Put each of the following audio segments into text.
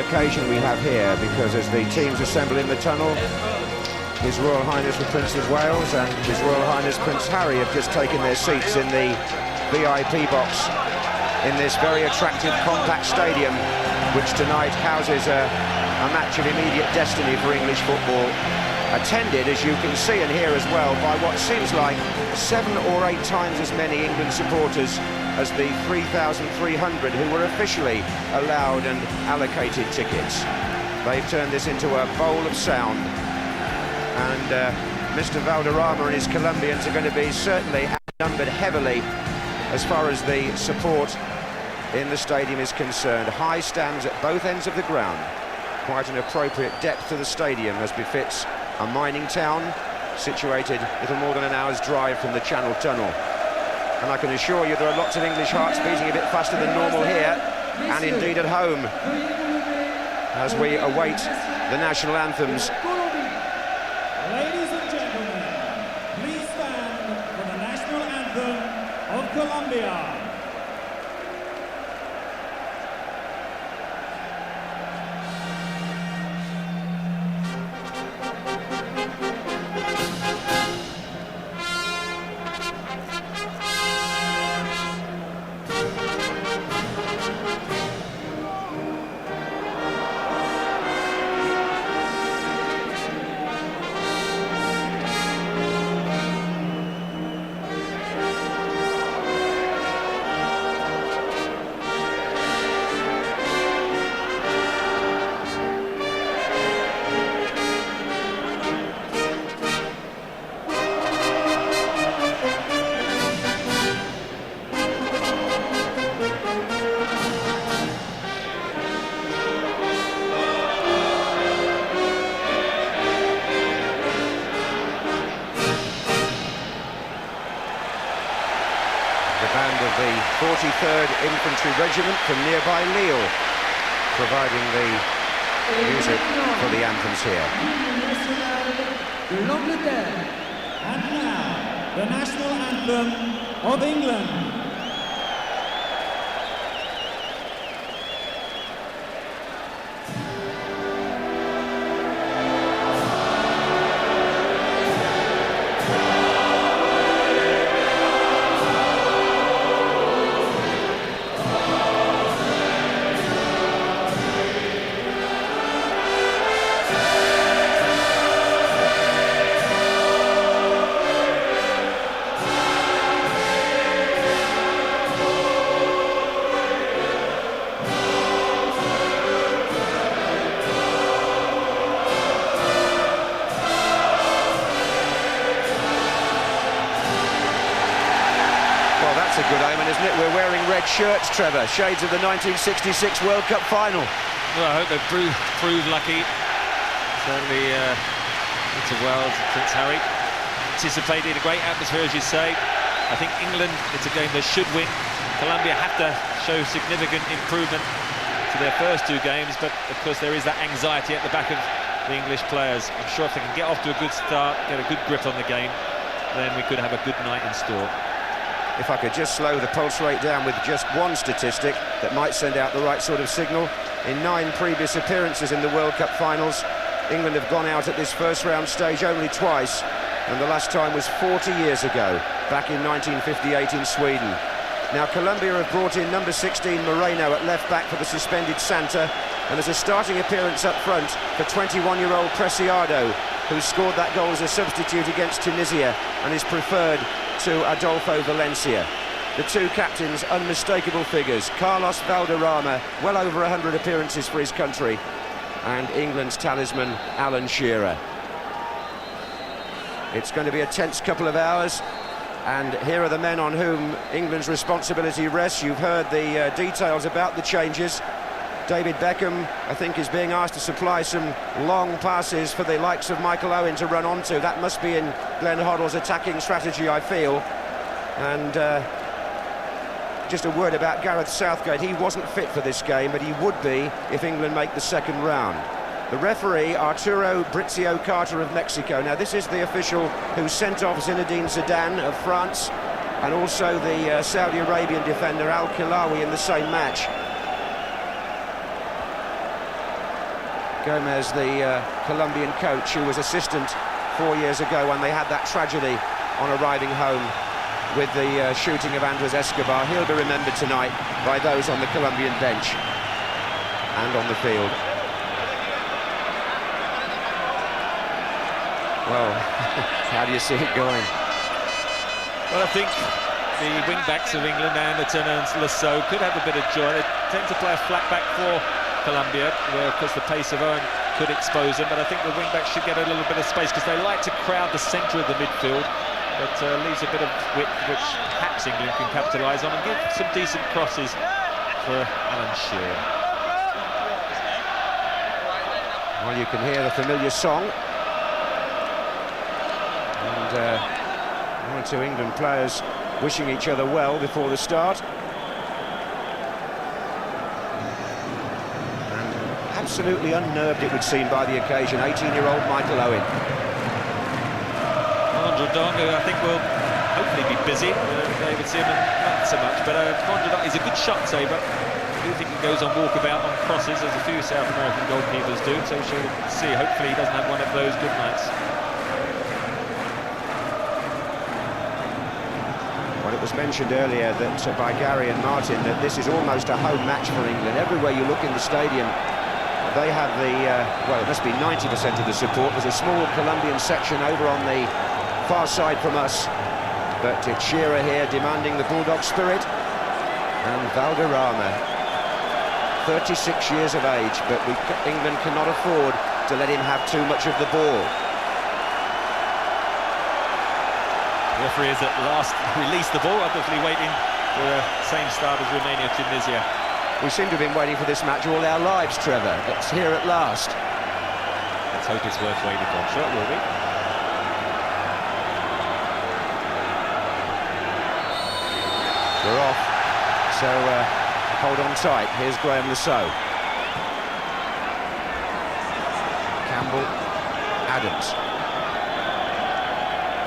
occasion we have here, because as the teams assemble in the tunnel, His Royal Highness the Prince of Wales and His Royal Highness Prince Harry have just taken their seats in the VIP box in this very attractive compact stadium, which tonight houses a match of immediate destiny for English football, attended, as you can see and hear as well, by what seems like 7 or 8 times as many England supporters as the 3,300 who were officially allowed and allocated tickets. They've turned this into a bowl of sound, and Mr. Valderrama and his Colombians are going to be certainly outnumbered heavily as far as the support in the stadium is concerned. High stands at both ends of the ground, quite an appropriate depth to the stadium, as befits a mining town situated little more than an hour's drive from the Channel Tunnel. And I can assure you there are lots of English hearts beating a bit faster than normal here, and indeed at home, as we await the national anthems. Ladies and gentlemen, please stand for the national anthem of Colombia. Band of the 43rd Infantry Regiment from nearby Lille, providing the music for the anthems here. And now, the national anthem of England. A good omen, isn't it? We're wearing red shirts, Trevor, shades of the 1966 World Cup final. Well, I hope they prove lucky. Certainly, Prince of Wales and Prince Harry anticipated a great atmosphere, as you say. I think England, it's a game they should win. Colombia have to show significant improvement to their first 2 games, but of course there is that anxiety at the back of the English players. I'm sure if they can get off to a good start, get a good grip on the game, then we could have a good night in store. If I could just slow the pulse rate down with just one statistic that might send out the right sort of signal. In 9 previous appearances in the World Cup finals, England have gone out at this first round stage only twice, and the last time was 40 years ago, back in 1958 in Sweden. Now Colombia have brought in number 16 Moreno at left back for the suspended Santa, and there's a starting appearance up front for 21-year-old Preciado, who scored that goal as a substitute against Tunisia and is preferred to Adolfo Valencia. The 2 captains, unmistakable figures. Carlos Valderrama, well over 100 appearances for his country, and England's talisman, Alan Shearer. It's going to be a tense couple of hours, and here are the men on whom England's responsibility rests. You've heard the details about the changes. David Beckham, I think, is being asked to supply some long passes for the likes of Michael Owen to run onto. That must be in Glenn Hoddle's attacking strategy, I feel. And just a word about Gareth Southgate. He wasn't fit for this game, but he would be if England make the second round. The referee, Arturo Bricio Carter of Mexico. Now, this is the official who sent off Zinedine Zidane of France, and also the Saudi Arabian defender Al Khilawi in the same match. Gomez, the Colombian coach, who was assistant 4 years ago when they had that tragedy on arriving home with the shooting of Andres Escobar. He'll be remembered tonight by those on the Colombian bench and on the field. Well, how do you see it going? Well, I think the wing-backs of England, Anderton and Lasso, could have a bit of joy. They tend to play a flat back for Colombia, where, of course, the pace of Owen could expose them, but I think the wing-backs should get a little bit of space because they like to crowd the centre of the midfield. But leaves a bit of width which perhaps England can capitalise on and give some decent crosses for Alan Shearer. Well, you can hear the familiar song. And one or two England players wishing each other well before the start. And absolutely unnerved, it would seem, by the occasion, 18-year-old Michael Owen. Mondragon, who I think will hopefully be busy. David Seaman, not so much, but Mondragon is a good shot saver. I do think he goes on walkabout on crosses, as a few South American goalkeepers do, so she'll see. Hopefully he doesn't have one of those good nights. Well, it was mentioned earlier that by Gary and Martin that this is almost a home match for England. Everywhere you look in the stadium, they have the, well, it must be 90% of the support. There's a small Colombian section over on the far side from us, but it's Shearer here demanding the Bulldog spirit, and Valderrama, 36 years of age, but England cannot afford to let him have too much of the ball. The referee has at last released the ball, obviously waiting for the same start as Romania-Tunisia. We seem to have been waiting for this match all our lives, Trevor. It's here at last. Let's hope it's worth waiting for. I'm sure it will be. We're off, so hold on tight. Here's Graham Lasso. Campbell, Adams.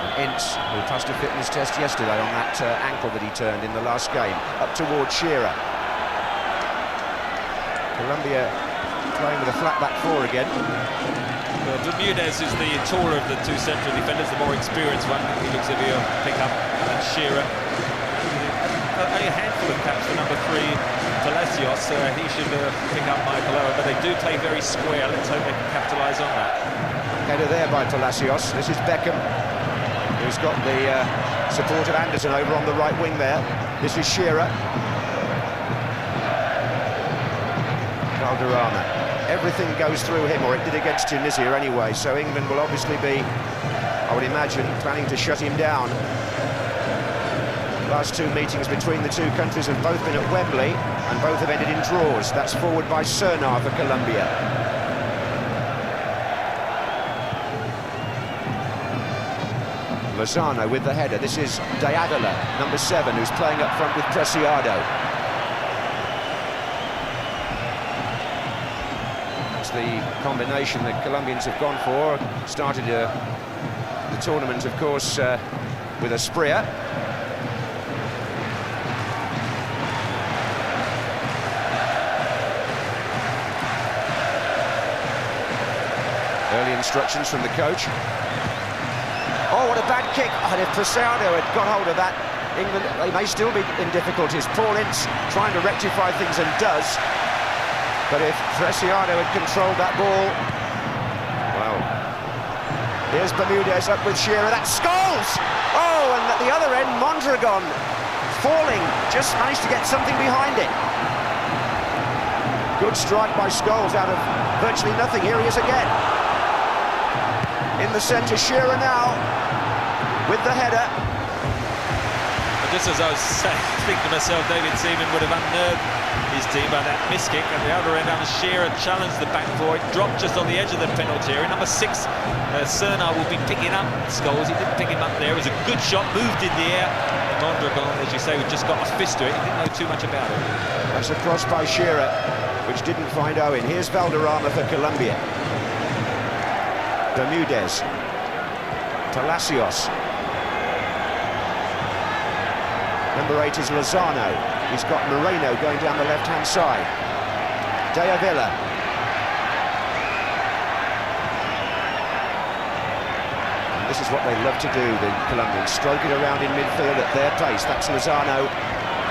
And Ince, who passed a fitness test yesterday on that ankle that he turned in the last game, up towards Shearer. Colombia playing with a flat-back four again. Bermudez is the taller of the two central defenders, the more experienced one. He looks as if he'll pick up Shearer. Only a handful of caps for number 3, Palacios. He should pick up Michael Owen, but they do play very square. Let's hope they can capitalise on that. Header there by Palacios. This is Beckham, who's got the support of Anderson over on the right wing there. This is Shearer. Valderrama. Everything goes through him, or it did against Tunisia anyway, so England will obviously be, I would imagine, planning to shut him down. Last two meetings between the two countries have both been at Wembley, and both have ended in draws. That's forward by Cernar for Colombia. Lozano with the header. This is De Avila, number 7, who's playing up front with Preciado. That's the combination that Colombians have gone for. Started the tournament, of course, with Asprilla. Early instructions from the coach. Oh, what a bad kick. And if Preciado had got hold of that, England, they may still be in difficulties. Paul Ince trying to rectify things, and does. But if Preciado had controlled that ball, well, here's Bermudez up with Shearer. That's Scholes! Oh, and at the other end, Mondragon, falling, just managed to get something behind it. Good strike by Scholes out of virtually nothing. Here he is again. In the centre, Shearer now with the header. Just as I was thinking to myself, David Seaman would have unnerved his team by that miskick. At the other end, Shearer challenged the back four. It dropped just on the edge of the penalty area. Number 6, Cernar will be picking up Scholes. He didn't pick him up there. It was a good shot, moved in the air. Mondragon, as you say, just got a fist to it. He didn't know too much about it. That's a cross by Shearer, which didn't find Owen. Here's Valderrama for Colombia. Bermudez. Palacios. Number 8 is Lozano. He's got Moreno going down the left-hand side. De Avila. This is what they love to do, the Colombians. Stroke it around in midfield at their pace. That's Lozano.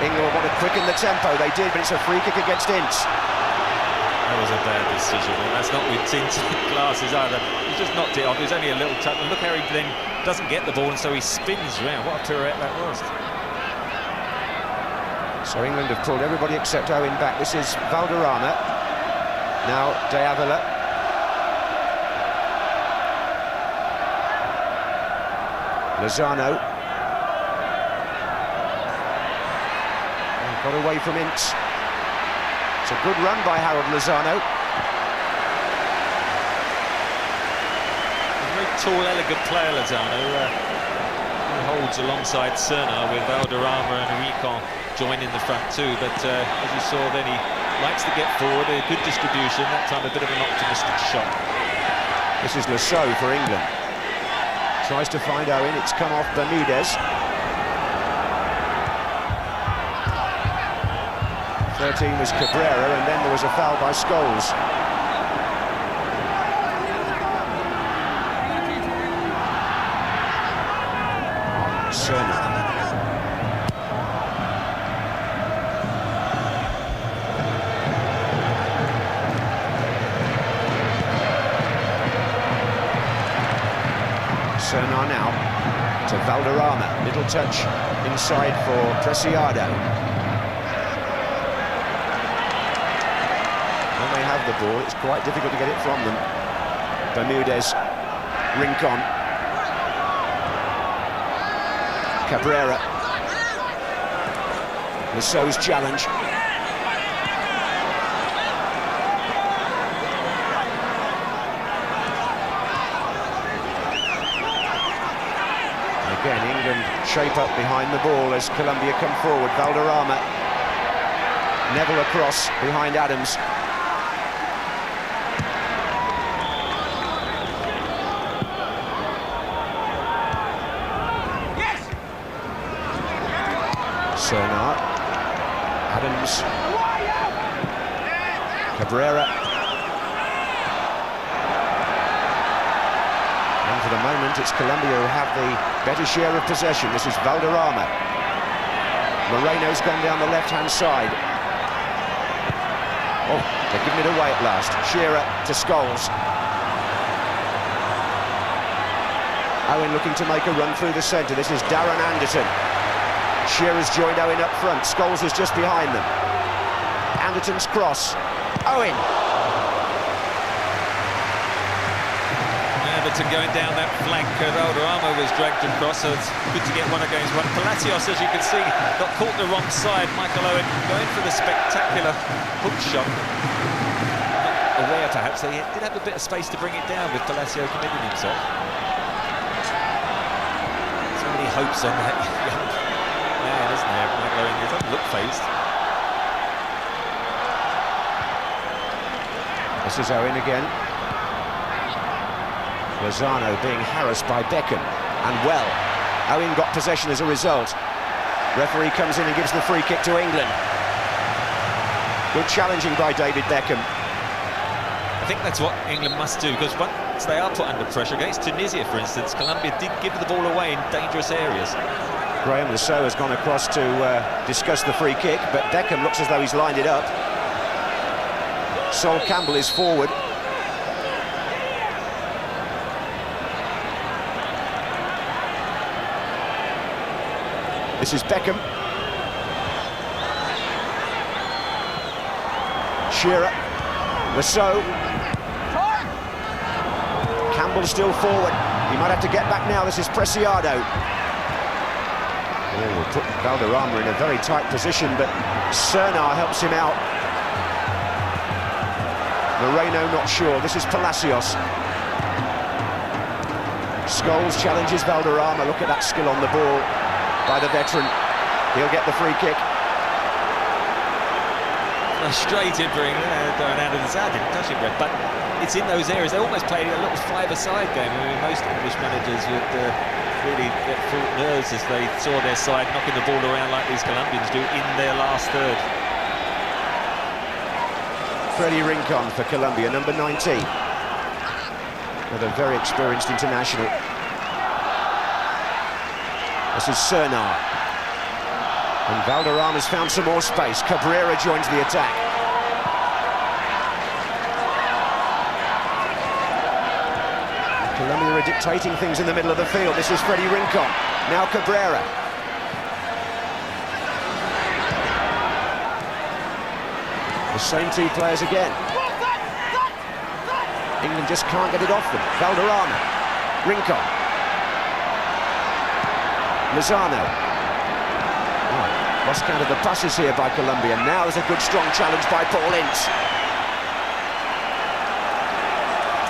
England want to quicken the tempo. They did, but it's a free kick against Ince. That was a bad decision, and that's not with tinted glasses either. He just knocked it off. It was only a little touch, and look how he then doesn't get the ball, and so he spins around. What a pirouette that was. So England have pulled everybody except Owen back. This is Valderrama. Now De Avila. Lozano. Got away from Ince. It's a good run by Harold Lozano. A very tall, elegant player, Lozano. He holds alongside Serna with Valderrama and Rincon joining the front too. But as you saw, then he likes to get forward. A good distribution. That time, a bit of an optimistic shot. This is Lasso for England. Tries to find Owen. It's come off Bermudez. 13 was Cabrera, and then there was a foul by Scholes. Serna. Serna now to Valderrama. Little touch inside for Preciado. When they have the ball, it's quite difficult to get it from them. Bermudez, Rincon, Cabrera, Lasso's challenge. And again, England shape up behind the ball as Colombia come forward. Valderrama, Neville across behind Adams. Serna, Adams, Cabrera, and for the moment it's Colombia who have the better share of possession. This is Valderrama. Moreno's gone down the left-hand side. Oh, they're giving it away at last. Shearer to Scholes. Owen looking to make a run through the centre. This is Darren Anderton. Shearer's joined Owen up front. Scholes is just behind them. Anderton's cross. Owen. Everton going down that flank. Valderrama was dragged across, so it's good to get one against one. Palacios, as you can see, got caught the wrong side. Michael Owen going for the spectacular hook shot. Not aware, perhaps, they did have a bit of space to bring it down with Palacio committing himself. So many hopes on that young man, isn't there? Michael Owen, he doesn't look phased. This is Owen again. Lozano being harassed by Beckham, and well, Owen got possession as a result. Referee comes in and gives the free kick to England. Good challenging by David Beckham. I think that's what England must do, because once they are put under pressure, against Tunisia, for instance, Colombia did give the ball away in dangerous areas. Graham Lasso has gone across to discuss the free kick, but Beckham looks as though he's lined it up. Sol Campbell is forward. This is Beckham. Shearer. Lasso. Campbell still forward. He might have to get back now. This is Preciado. Oh, we'll put Valderrama in a very tight position, but Serna helps him out. Moreno not sure. This is Palacios. Scholes challenges Valderrama. Look at that skill on the ball by the veteran. He'll get the free kick. Frustrated bring Darren Anderton. I didn't touch it, Brett, but it's in those areas. They almost played a little five-a-side game. I mean, most English managers would really get full nerves as they saw their side knocking the ball around like these Colombians do in their last third. Freddie Rincon for Colombia, number 19. Another very experienced international. This is Cernar. And Valderrama's found some more space. Cabrera joins the attack. Colombia are dictating things in the middle of the field. This is Freddy Rincon. Now Cabrera. The same two players again. England just can't get it off them. Valderrama. Rincon. Lozano. Oh, lost count of the passes here by Colombia. Now there's a good strong challenge by Paul Ince.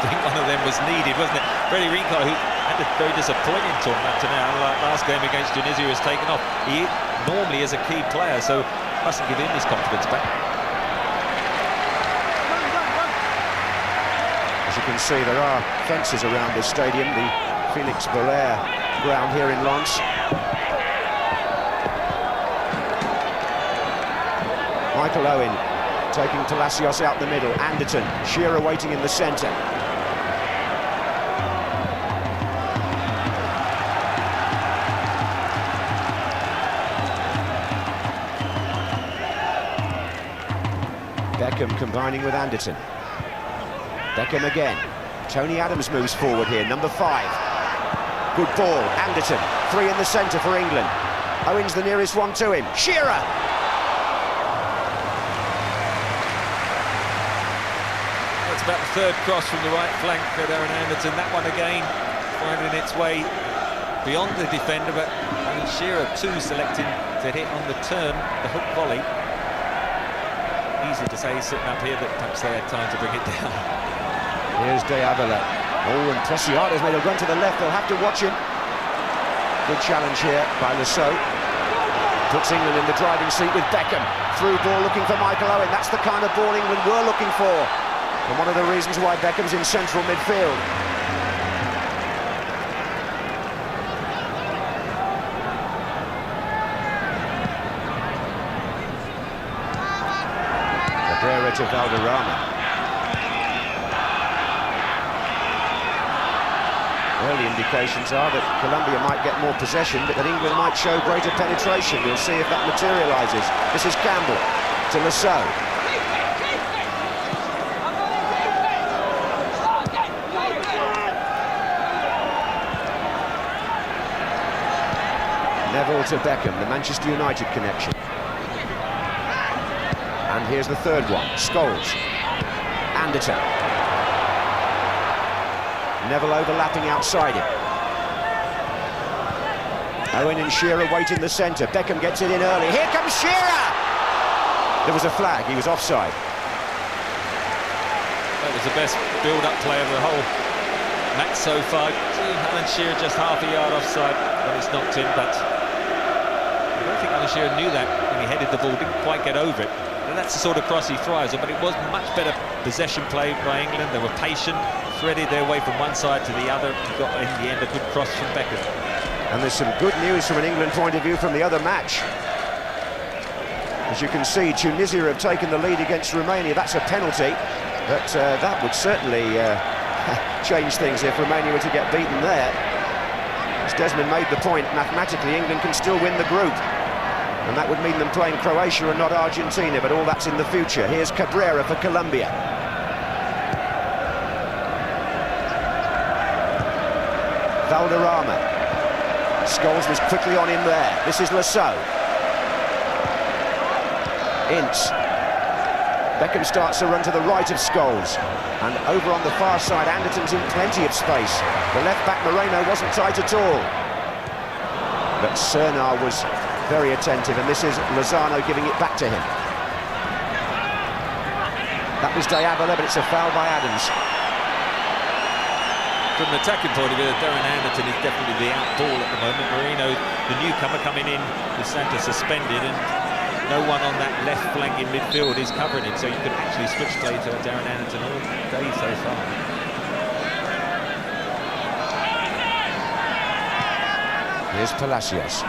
I think one of them was needed, wasn't it? Freddy Rincon, who had a very disappointing tournament to now, like last game against Tunisia, was taken off. He normally is a key player, so mustn't give him his confidence back. As you can see, there are fences around this stadium, the Felix Bollaert ground here in Lens. Michael Owen taking Palacios out the middle. Anderton, Shearer waiting in the centre. Beckham combining with Anderton. Beckham again. Tony Adams moves forward here, number 5. Good ball, Anderton. 3 in the centre for England. Owen's the nearest one to him. Shearer! That's about the third cross from the right flank for Darren Anderton. That one again finding its way beyond the defender, but Shearer too selecting to hit on the turn, the hook volley. Easy to say sitting up here that perhaps they had time to bring it down. Here's De Avila. Oh, and Preciado's made a run to the left. They'll have to watch him. Good challenge here by Lasso. Puts England in the driving seat with Beckham. Through ball looking for Michael Owen. That's the kind of ball England were looking for. And one of the reasons why Beckham's in central midfield. Cabrera to Valderrama. Early indications are that Colombia might get more possession, but that England might show greater penetration. We'll see if that materialises. This is Campbell to Lasso. Neville to Beckham, the Manchester United connection. And here's the third one, Scholes. Anderton. Neville overlapping outside him. Owen and Shearer wait in the centre. Beckham gets it in early. Here comes Shearer! There was a flag, he was offside. That was the best build-up play of the whole match so far. Alan Shearer just half a yard offside when it's knocked in, but I don't think Alan Shearer knew that when he headed the ball, didn't quite get over it. And that's the sort of cross he thrives on, but it was much better possession play by England. They were patient, threaded their way from one side to the other, and got in the end a good cross from Beckham. And there's some good news from an England point of view from the other match. As you can see, Tunisia have taken the lead against Romania. That's a penalty, but that would certainly change things if Romania were to get beaten there. As Desmond made the point, mathematically England can still win the group. And that would mean them playing Croatia and not Argentina, but all that's in the future. Here's Cabrera for Colombia. Valderrama. Scholes was quickly on him there. This is Lasso. Ince. Beckham starts to run to the right of Scholes. And over on the far side, Anderton's in plenty of space. The left-back Moreno wasn't tight at all. But Cernar was very attentive, and this is Lozano giving it back to him. That was De Avila, but it's a foul by Adams. From an attacking point of view, Darren Anderton is definitely the out ball at the moment. Moreno, the newcomer, coming in with Santa suspended, and no one on that left flank in midfield is covering it, so you could actually switch play to Darren Anderton all day so far. Here's Palacios.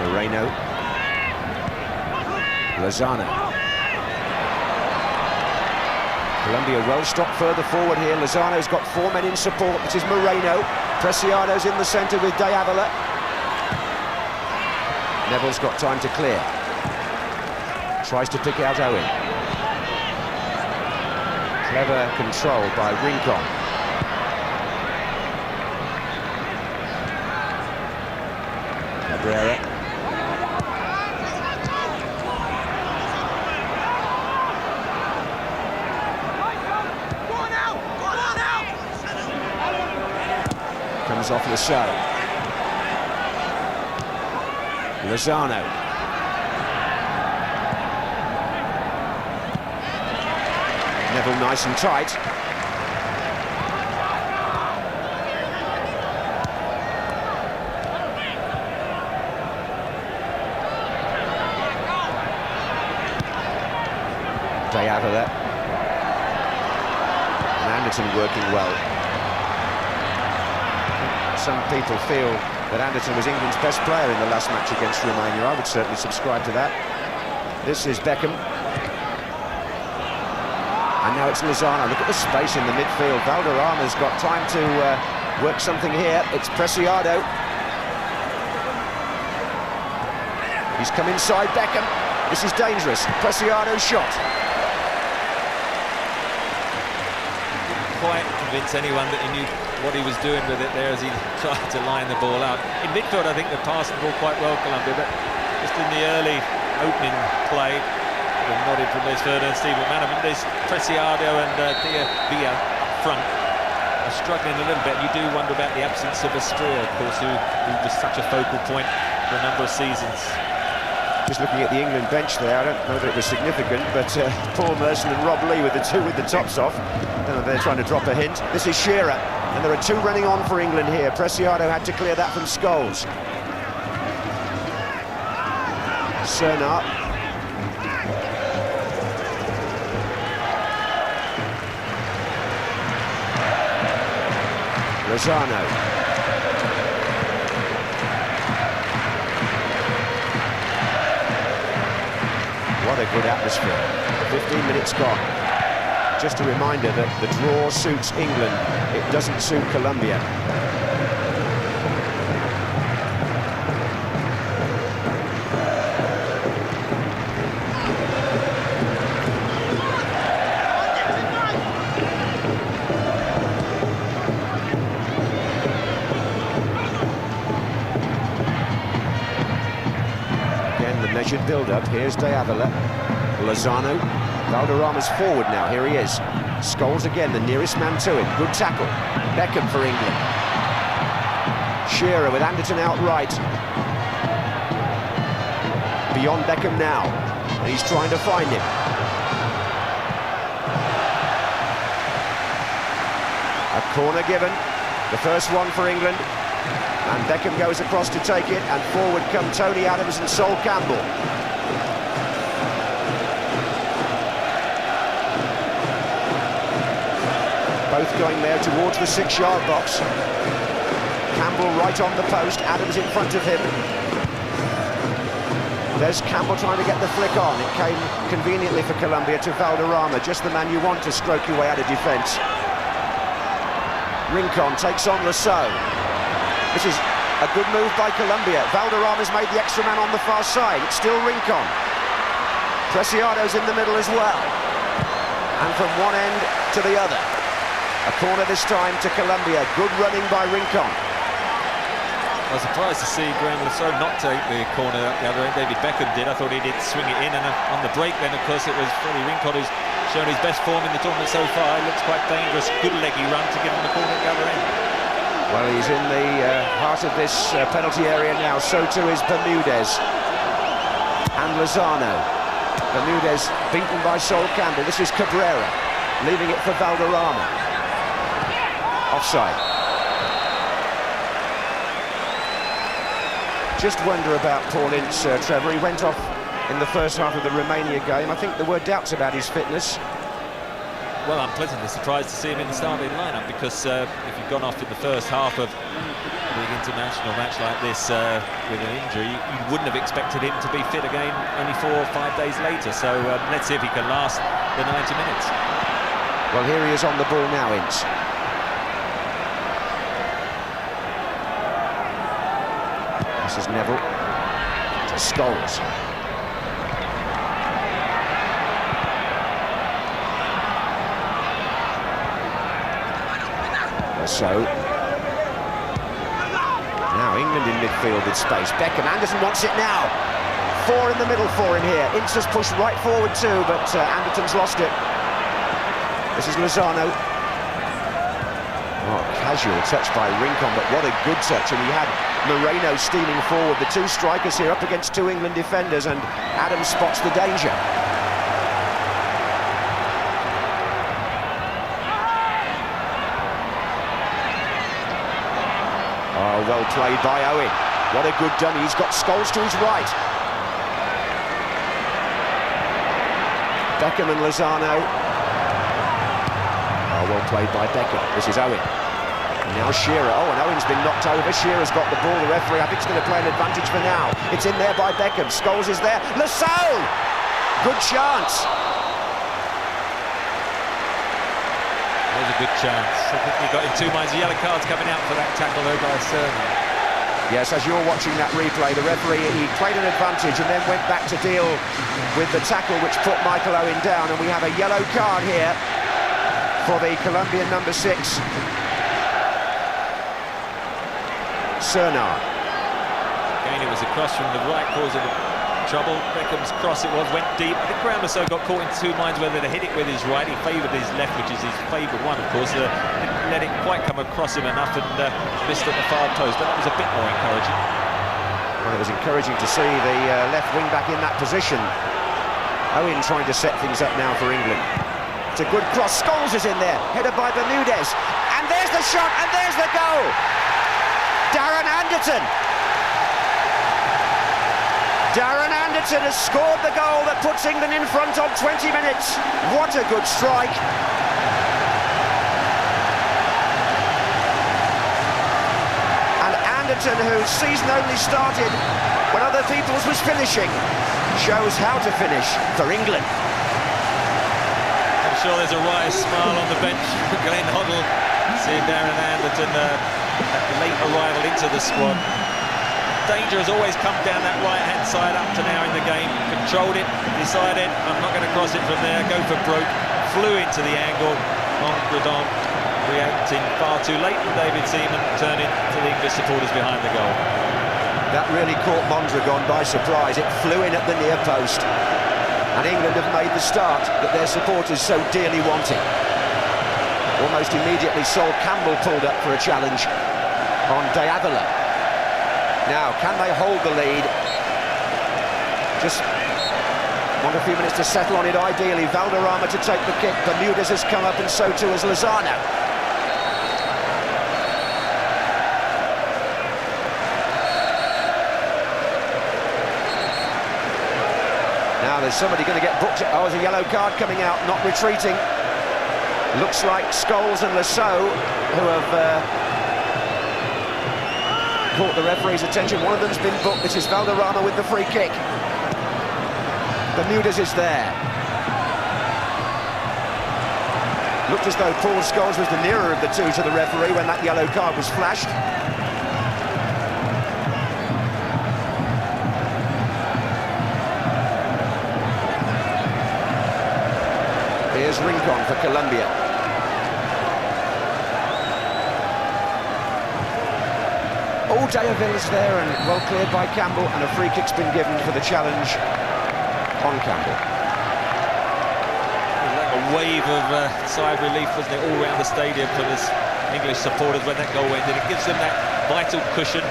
Moreno. Lozano. Colombia well stopped further forward here. Lozano's got 4 men in support. This is Moreno. Preciado's in the centre with De Avila. Neville's got time to clear. Tries to pick out Owen. Clever control by Rincon. Cabrera. Comes off Lozano. Neville nice and tight. De Avila. And Anderton working well. Some people feel that Anderton was England's best player in the last match against Romania. I would certainly subscribe to that. This is Beckham. And now it's Lozano. Look at the space in the midfield. Valderrama's got time to work something here. It's Preciado. He's come inside Beckham. This is dangerous. Preciado's shot. Quite convince anyone that he knew what he was doing with it there as he tried to line the ball out. In midfield, I think they passed the ball quite well, Colombia, but just in the early opening play, the nodded from Les Ferdinand, Steve McManaman, there's Preciado and Villa up front are struggling a little bit. You do wonder about the absence of Estrella, of course, who was such a focal point for a number of seasons. Just looking at the England bench there, I don't know that it was significant, but Paul Merson and Rob Lee with the two with the tops off. I don't know if they're trying to drop a hint. This is Shearer, and there are 2 running on for England here. Preciado had to clear that from Scholes. Cernar. Lozano. What a good atmosphere. 15 minutes gone. Just a reminder that the draw suits England. It doesn't suit Colombia. Measured build-up. Here's De Avila. Lozano. Valderrama's forward now. Here he is. Scholes again, the nearest man to him. Good tackle. Beckham for England. Shearer with Anderton outright. Beyond Beckham now. And he's trying to find him. A corner given. The first one for England. And Beckham goes across to take it, and forward come Tony Adams and Sol Campbell. Both going there towards the 6-yard box. Campbell right on the post, Adams in front of him. There's Campbell trying to get the flick on. It came conveniently for Colombia to Valderrama, just the man you want to stroke your way out of defence. Rincon takes on Lasso. This is a good move by Colombia. Valderrama's made the extra man on the far side. It's still Rincon. Preciado's in the middle as well. And from one end to the other. A corner this time to Colombia. Good running by Rincon. I was surprised to see Graham Lasso not take the corner up the other end. David Beckham did. I thought he did swing it in. And on the break then, of course, it was Freddie Rincon who's shown his best form in the tournament so far. It looks quite dangerous. Good leggy run to give him the corner at the other end. Well, he's in the heart of this penalty area now. So too is Bermudez and Lozano. Bermudez beaten by Sol Campbell. This is Cabrera, leaving it for Valderrama. Offside. Just wonder about Paul Ince, Trevor. He went off in the first half of the Romania game. I think there were doubts about his fitness. Well, I'm pleasantly surprised to see him in the starting lineup, because if you've gone off in the first half of a big international match like this with an injury, you wouldn't have expected him to be fit again only 4 or 5 days later. So let's see if he can last the 90 minutes. Well, here he is on the ball now, Ince. This is Neville to Scholes. So now England in midfield with space. Beckham, Anderson wants it now. 4 in the middle for him here. Ince has pushed right forward too, but Anderton's lost it. This is Lozano. Oh, casual touch by Rincon, but what a good touch. And he had Moreno steaming forward. The 2 strikers here up against 2 England defenders, and Adams spots the danger. Oh, well played by Owen. What a good dummy. He's got Scholes to his right. Beckham and Lozano. Oh, well played by Beckham. This is Owen. And now Shearer. Oh, and Owen's been knocked over. Shearer's got the ball. The referee, I think, is going to play an advantage for now. It's in there by Beckham. Scholes is there. Lassalle! Good chance. That was a good chance. I think he got in 2 minds. The yellow card's coming out for that tackle though by Serna. Yes, as you're watching that replay, the referee, he played an advantage and then went back to deal with the tackle which put Michael Owen down, and we have a yellow card here for the Colombian number 6. Serna. Again, it was a cross from the right, causing trouble. Beckham's cross it was, went deep. I think Graham got caught in 2 minds whether to hit it with his right. He favoured his left, which is his favoured one, of course. Didn't let it quite come across him enough and missed at the far post, but that was a bit more encouraging. Well, it was encouraging to see the left wing back in that position. Owen trying to set things up now for England. It's a good cross. Scholes is in there, headed by Bermudez. And there's the shot, and there's the goal! Darren Anderton! Darren Anderton has scored the goal that puts England in front on 20 minutes. What a good strike. And Anderton, whose season only started when other people's was finishing, shows how to finish for England. I'm sure there's a wry smile on the bench for Glenn Hoddle, seeing Darren Anderton, that late arrival into the squad. Danger has always come down that right-hand side up to now in the game. Controlled it, decided, I'm not going to cross it from there, go for broke, flew into the angle. Mondragon reacting far too late, and David Seaman turning to the English supporters behind the goal. That really caught Mondragon by surprise. It flew in at the near post. And England have made the start that their supporters so dearly wanted. Almost immediately, Sol Campbell pulled up for a challenge on De Avila. Now, can they hold the lead? Just want a few minutes to settle on it, ideally. Valderrama to take the kick. Bermudez has come up, and so too has Lozano. Now there's somebody going to get booked. Oh, there's a yellow card coming out, not retreating. Looks like Scholes and Lassalle, who have caught the referee's attention. One of them's been booked. This is Valderrama with the free kick. Bermudez is there. Looked as though Paul Scholes was the nearer of the two to the referee when that yellow card was flashed. Here's Rincon for Colombia. Oh, De Avila's there, and well cleared by Campbell, and a free kick's been given for the challenge on Campbell. Like a wave of sigh of relief, wasn't it, all around the stadium for the English supporters when that goal went in. It gives them that vital cushion.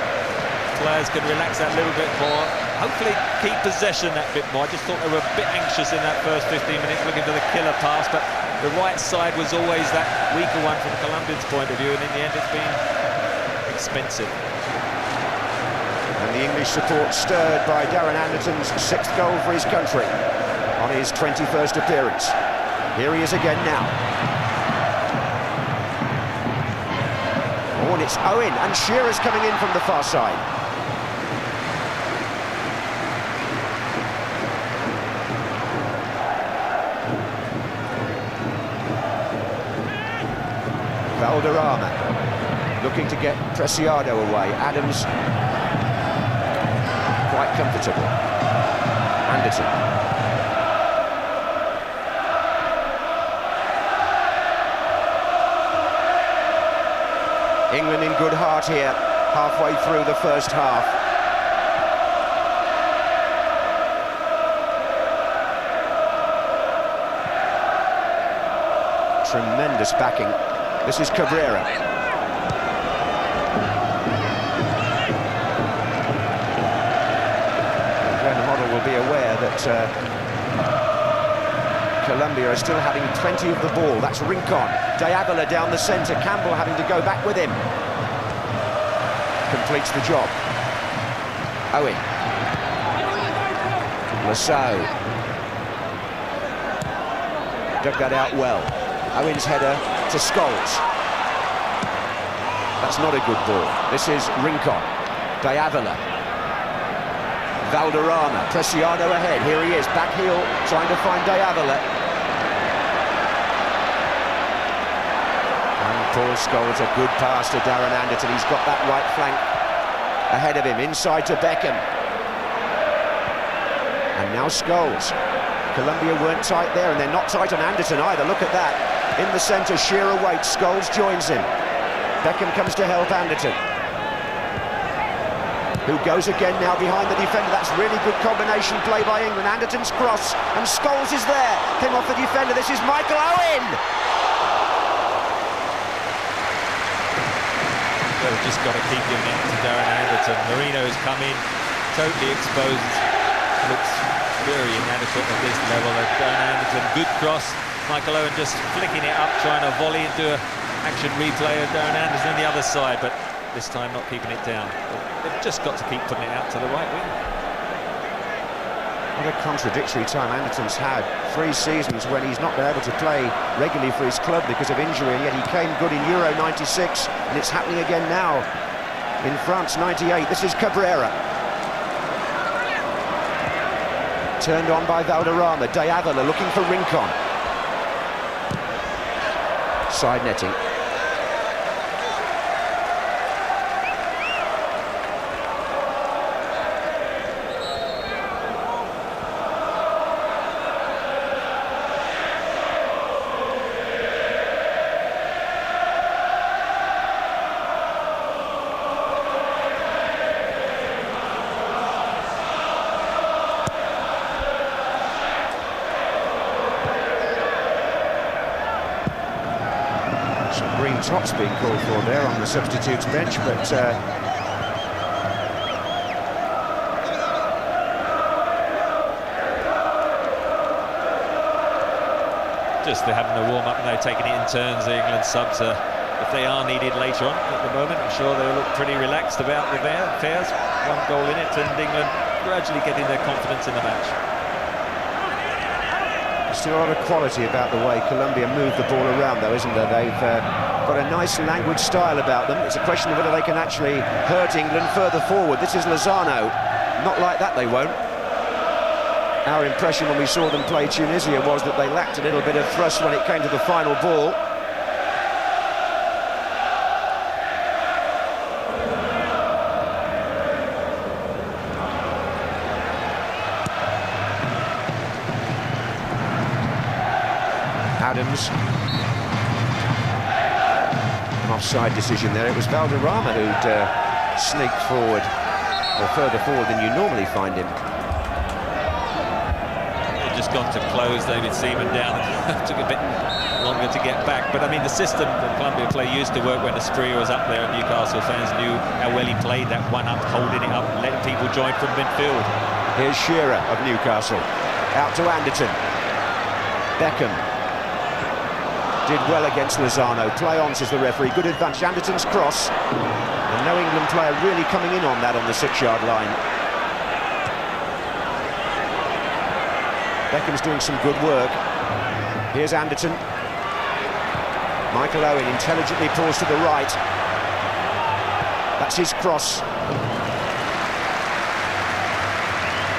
Players can relax that little bit more. Hopefully keep possession that bit more. I just thought they were a bit anxious in that first 15 minutes, looking for the killer pass, but the right side was always that weaker one from Colombians' point of view, and in the end it's been expensive. And the English support stirred by Darren Anderton's 6th goal for his country on his 21st appearance. Here he is again now. Oh, and it's Owen, and Shearer's coming in from the far side. Valderrama looking to get Preciado away. Adams quite comfortable. Anderton. England in good heart here, halfway through the first half. Tremendous backing. This is Cabrera. Glenn Hoddle will be aware that Colombia are still having plenty of the ball. That's Rincon. De Avila down the centre. Campbell having to go back with him. Completes the job. Owen. Lasso. Dug that out well. Owen's header to Scholes. That's not a good ball. This is Rincon. De Avila. Valderrama. Preciado ahead. Here he is. Back heel trying to find De Avila. And Paul Scholes, a good pass to Darren Anderton. He's got that right flank ahead of him. Inside to Beckham. And now Scholes. Colombia weren't tight there, and they're not tight on Anderton either. Look at that. In the centre, Shearer waits. Scholes joins him. Beckham comes to help Anderton, who goes again now behind the defender. That's really good combination play by England. Anderton's cross, and Scholes is there. Came off the defender. This is Michael Owen. They've just got to keep giving it to Darren Anderton. Marino's come in, totally exposed. Looks very inadequate at this level. Darren Anderton, good cross. Michael Owen just flicking it up, trying to volley into an action replay of Darren Anderton on the other side, but this time not keeping it down. They've just got to keep putting it out to the right wing. What a contradictory time Anderton's had. 3 seasons when he's not been able to play regularly for his club because of injury, and yet he came good in Euro 96, and it's happening again now in France 98. This is Cabrera. Turned on by Valderrama. De Avila looking for Rincon. Side netting. Green tops being called for there on the substitutes bench, but just they're having a warm-up and they're taking it in turns. The England subs, if they are needed later on at the moment, I'm sure they'll look pretty relaxed about the affairs. 1 goal in it, and England gradually getting their confidence in the match. Still a lot of quality about the way Colombia move the ball around, though, isn't there? They've got a nice language style about them. It's a question of whether they can actually hurt England further forward. This is Lozano. Not like that, they won't. Our impression when we saw them play Tunisia was that they lacked a little bit of thrust when it came to the final ball. Adams. An offside decision there. It was Valderrama who'd sneaked forward, or further forward than you normally find him. They've just gone to close David Seaman down. Took a bit longer to get back, but I mean the system that Colombia play used to work when Estrella was up there, and Newcastle fans knew how well he played that one up, holding it up, letting people join from midfield. Here's Shearer of Newcastle. Out to Anderton. Beckham. Did well against Lozano. Play on, says the referee. Good advantage. Anderton's cross. And no England player really coming in on that on the 6-yard line. Beckham's doing some good work. Here's Anderton. Michael Owen intelligently pulls to the right. That's his cross.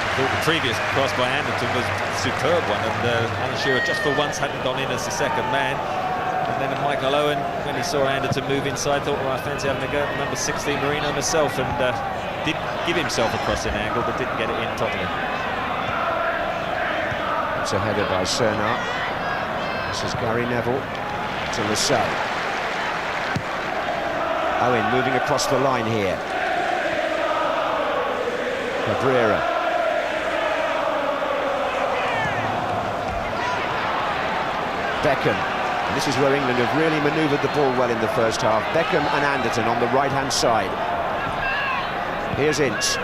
I thought the previous cross by Anderton was a superb one, and Alan Shearer just for once hadn't gone in as the second man, and then Michael Owen, when he saw Anderton move inside, thought, well, I fancy having a go at number 16 Marino myself, and did give himself a crossing angle, but didn't get it in properly. It's a header by Cernat. This is Gary Neville to Lasso. Owen moving across the line here. Cabrera. Beckham. And this is where England have really manoeuvred the ball well in the first half. Beckham and Anderton on the right-hand side. Here's Ince.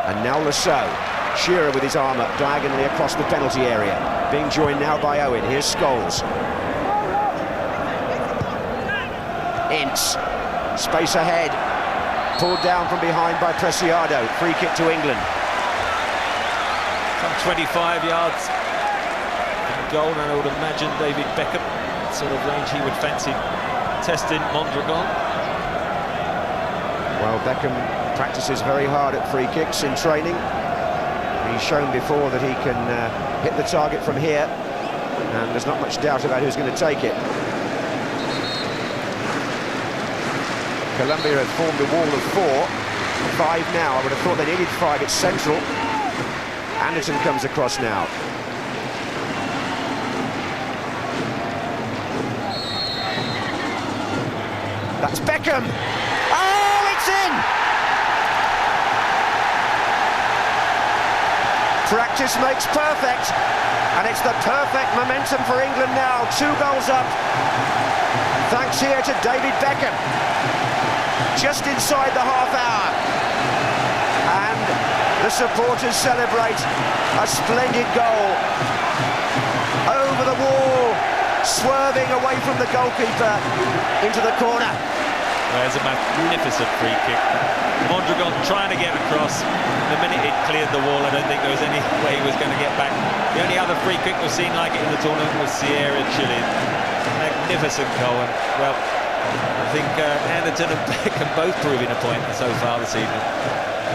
And now Lasso. Shearer with his arm up diagonally across the penalty area. Being joined now by Owen. Here's Scholes. Ince. Space ahead. Pulled down from behind by Preciado. Free kick to England. Some 25 yards from goal, and I would imagine David Beckham, sort of range he would fancy testing Mondragon. Well, Beckham practices very hard at free kicks in training. He's shown before that he can hit the target from here, and there's not much doubt about who's going to take it. Colombia have formed a wall of 5 now. I would have thought they needed 5. It's central. Anderton comes across now. That's Beckham. Oh, it's in! Practice makes perfect, and it's the perfect momentum for England now. 2 goals up. Thanks here to David Beckham. Just inside the half hour, and the supporters celebrate a splendid goal. Over the wall, swerving away from the goalkeeper into the corner. There's a magnificent free kick. Mondragon trying to get across. The minute it cleared the wall, I don't think there was any way he was going to get back. The only other free kick we've seen like it in the tournament was Sierra Chile. Magnificent goal, and well, I think Anderton and Beckham both proving a point so far this evening.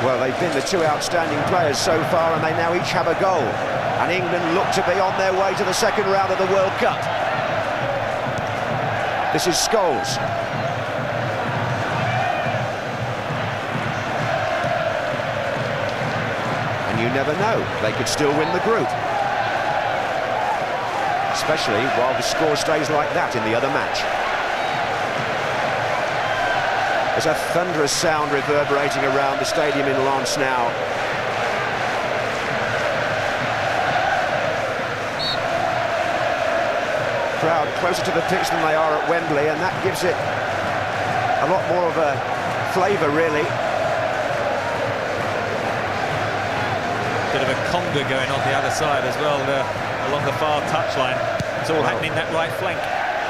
Well, they've been the 2 outstanding players so far, and they now each have a goal. And England look to be on their way to the second round of the World Cup. This is Scholes. And you never know, they could still win the group. Especially while the score stays like that in the other match. There's a thunderous sound reverberating around the stadium in Lens now. Crowd closer to the pitch than they are at Wembley, and that gives it a lot more of a flavour, really. Bit of a conga going on the other side as well, along the far touchline. It's all happening that right flank.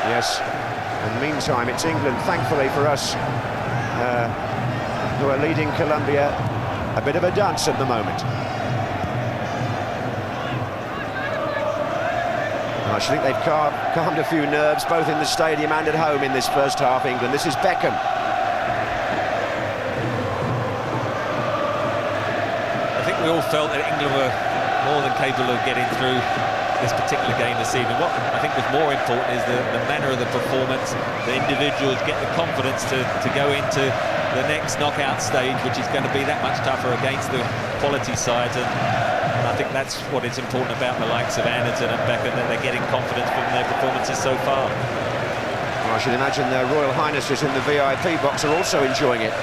Yes. And meantime, it's England, thankfully for us, who are leading Colombia a bit of a dance at the moment. I should think they've calmed a few nerves, both in the stadium and at home in this first half, England. This is Beckham. I think we all felt that England were more than capable of getting through this particular game this evening. What I think was more important is the manner of the performance. The individuals get the confidence to go into the next knockout stage, which is going to be that much tougher against the quality sides, and I think that's what is important about the likes of Anderton and Beckham, that they're getting confidence from their performances so far. Well, I should imagine their Royal Highnesses in the VIP box are also enjoying it.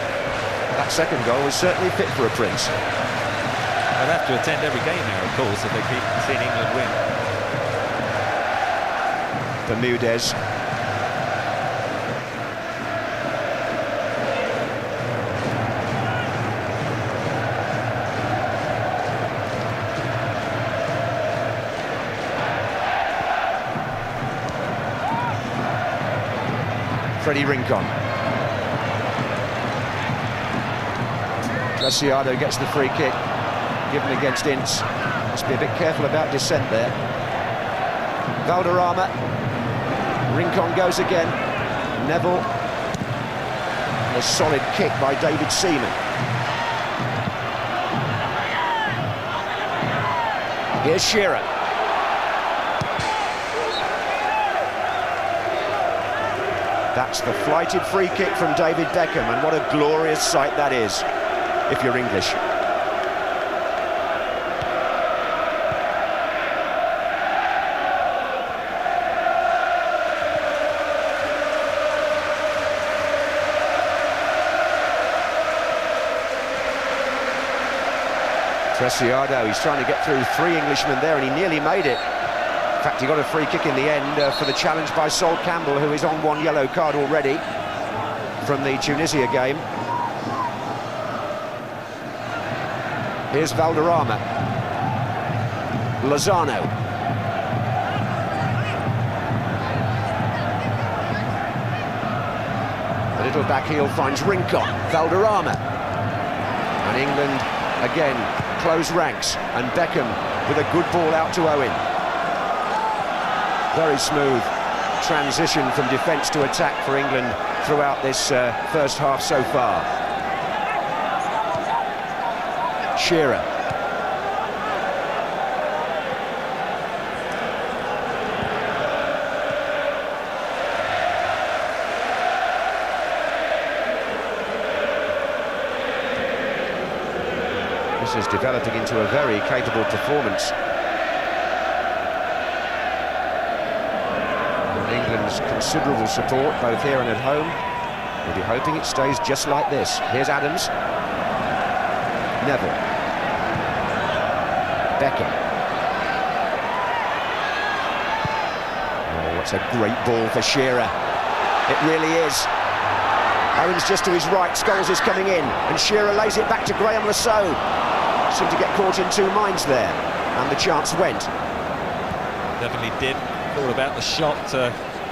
That second goal was certainly fit for a prince. They'll have to attend every game now, of course, if they keep seeing England win. Bermudez. Freddie Rincon. Preciado gets the free kick, given against Ince. Must be a bit careful about descent there. Valderrama. Rincon goes again. Neville. And a solid kick by David Seaman. Here's Shearer. That's the flighted free kick from David Beckham, and what a glorious sight that is, if you're English. Preciado, he's trying to get through 3 Englishmen there, and he nearly made it. In fact, he got a free kick in the end for the challenge by Sol Campbell, who is on 1 yellow card already from the Tunisia game. Here's Valderrama. Lozano. A little back heel finds Rincon. Valderrama. And England again close ranks, and Beckham with a good ball out to Owen. Very smooth transition from defence to attack for England throughout this first half so far. Shearer. This is developing into a very capable performance. England's considerable support, both here and at home. We'll be hoping it stays just like this. Here's Adams. Neville. Beckham. Oh, what's a great ball for Shearer. It really is. Owens just to his right, Scholes is coming in, and Shearer lays it back to Graham Lasso. Seemed to get caught in 2 minds there, and the chance went. Definitely did. Thought about the shot.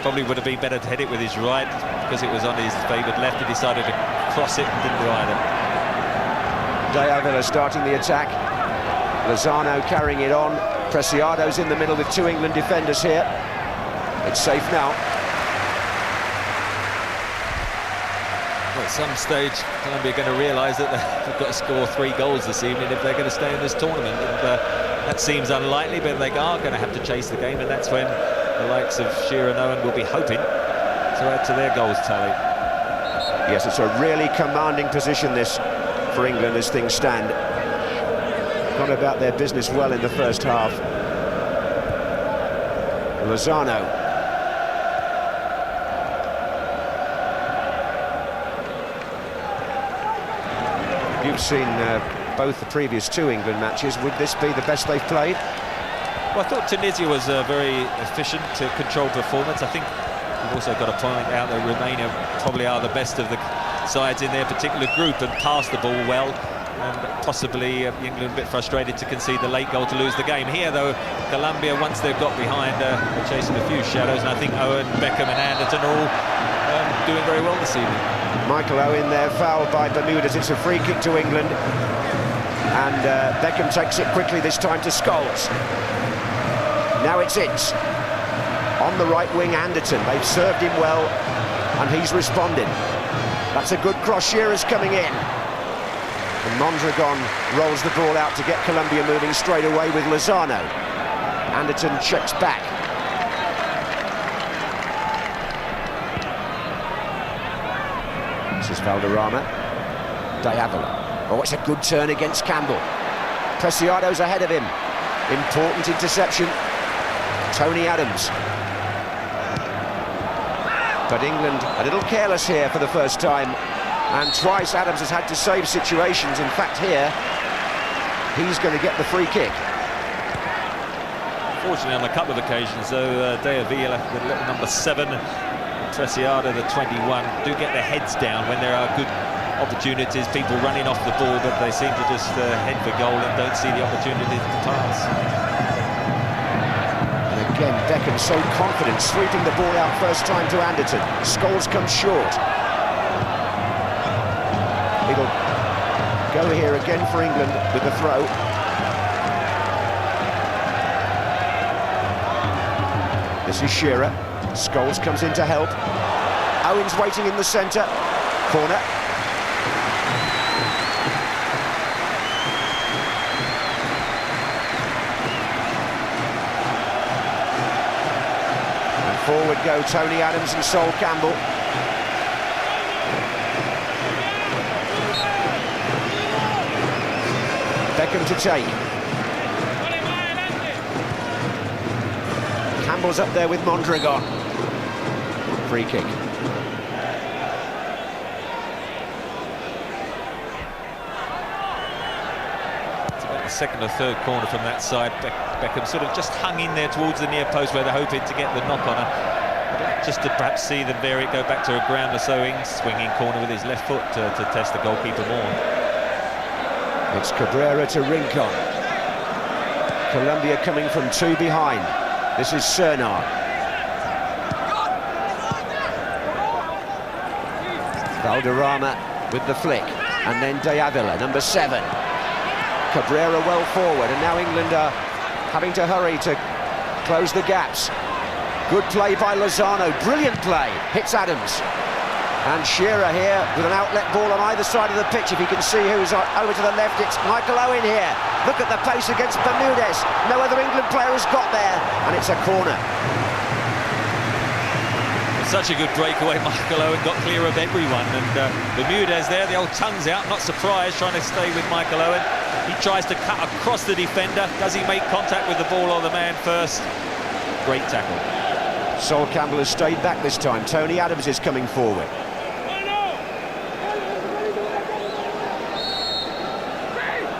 Probably would have been better to hit it with his right, because it was on his favoured left. He decided to cross it and didn't ride it. De Avila starting the attack. Lozano carrying it on. Preciado's in the middle with 2 England defenders here. It's safe now. Well, at some stage, Colombia are going to realise that they've got to score 3 goals this evening if they're going to stay in this tournament. And that seems unlikely, but they are going to have to chase the game, and that's when the likes of Shearer and Owen will be hoping to add to their goals tally. Yes, it's a really commanding position, this, for England as things stand. Gone about their business well in the first half. Lozano. You've seen both the previous 2 England matches. Would this be the best they've played? Well, I thought Tunisia was a very efficient, controlled performance. I think we've also got to point out that Romania probably are the best of the sides in their particular group and pass the ball well. And possibly England a bit frustrated to concede the late goal to lose the game. Here, though, Colombia, once they've got behind, are chasing a few shadows. And I think Owen, Beckham and Anderton are all doing very well this evening. Michael Owen there, fouled by Bermudez. It's a free kick to England. And Beckham takes it quickly this time to Scholes. Now it's Ince. On the right wing, Anderton. They've served him well, and he's responded. That's a good cross. Shearer's coming in. And Mondragon rolls the ball out to get Colombia moving straight away with Lozano. Anderton checks back. This is Valderrama. De Avila. Oh, it's a good turn against Campbell. Preciado's ahead of him. Important interception. Tony Adams. But England a little careless here for the first time, and twice Adams has had to save situations. In fact, here he's going to get the free kick. Fortunately, on a couple of occasions, though, De Avila, the little number 7, Preciado, the 21, do get their heads down when there are good opportunities, people running off the ball, but they seem to just head for goal and don't see the opportunities to pass. Again, Beckham so confident, sweeping the ball out first time to Anderton. Scholes comes short. It'll go here again for England with the throw. This is Shearer. Scholes comes in to help. Owens waiting in the centre. Corner. Forward go Tony Adams and Sol Campbell. Beckham to take. Campbell's up there with Mondragon. Free kick. Second or third corner from that side. Beckham sort of just hung in there towards the near post where they're hoping to get the knock on her. Just to perhaps see them vary it, go back to a ground or swinging corner with his left foot to test the goalkeeper more. It's Cabrera to Rincon. Colombia coming from two behind. This is Cernar. Valderrama with the flick. And then De Avila, number 7. Cabrera well forward, and now England are having to hurry to close the gaps. Good play by Lozano, brilliant play, hits Adams. And Shearer here with an outlet ball on either side of the pitch. If you can see who's over to the left, it's Michael Owen here. Look at the pace against Bermudez. No other England player has got there, and it's a corner. Such a good breakaway. Michael Owen got clear of everyone, and Bermudez there, the old tongue's out, not surprised, trying to stay with Michael Owen. He tries to cut across the defender. Does he make contact with the ball or the man first? Great tackle. Sol Campbell has stayed back this time. Tony Adams is coming forward.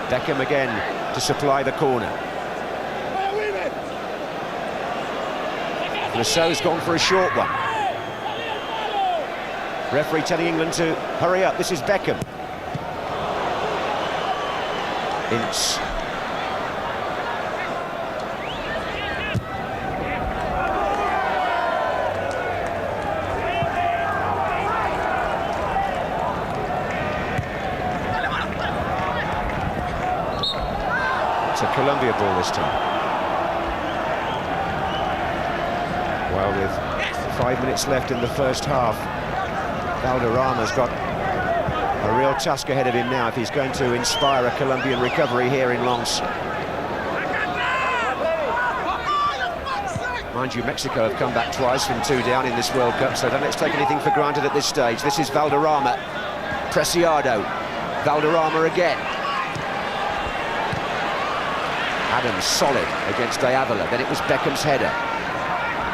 Beckham again to supply the corner. Rousseau's gone for a short one. Referee telling England to hurry up. This is Beckham. Ince. It's a Colombia ball this time. Well, with 5 minutes left in the first half, Valderrama's got a real task ahead of him now if he's going to inspire a Colombian recovery here in Lens. Mind you, Mexico have come back twice from 2 down in this World Cup, so don't let's take anything for granted at this stage. This is Valderrama. Preciado. Valderrama again. Adams solid against De Avila. Then it was Beckham's header.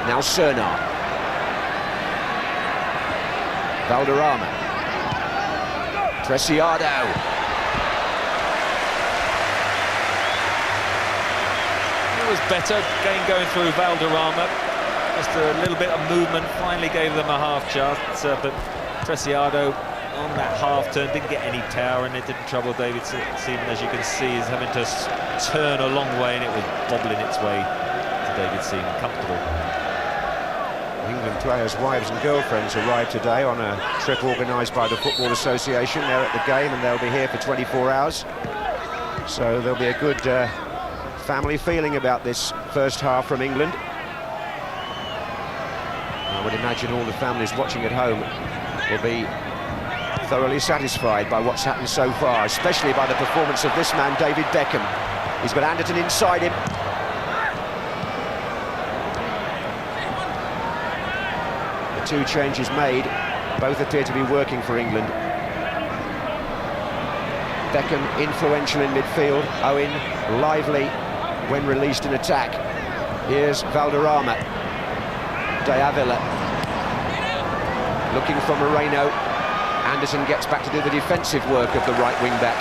Now Cernar. Valderrama. Preciado. It was better going through Valderrama. Just a little bit of movement finally gave them a half chance, but Preciado on that half turn didn't get any power, and it didn't trouble David Seaman, as you can see. He's having to turn a long way, and it was bobbling its way to David Seaman. Comfortable. England players' wives and girlfriends arrived today on a trip organised by the Football Association. They're at the game and they'll be here for 24 hours. So there'll be a good family feeling about this first half from England. I would imagine all the families watching at home will be thoroughly satisfied by what's happened so far, especially by the performance of this man, David Beckham. He's got Anderton inside him. The 2 changes made, both appear to be working for England. Beckham influential in midfield, Owen lively when released in attack. Here's Valderrama. De Avila looking for Moreno. Anderson gets back to do the defensive work of the right wing-back.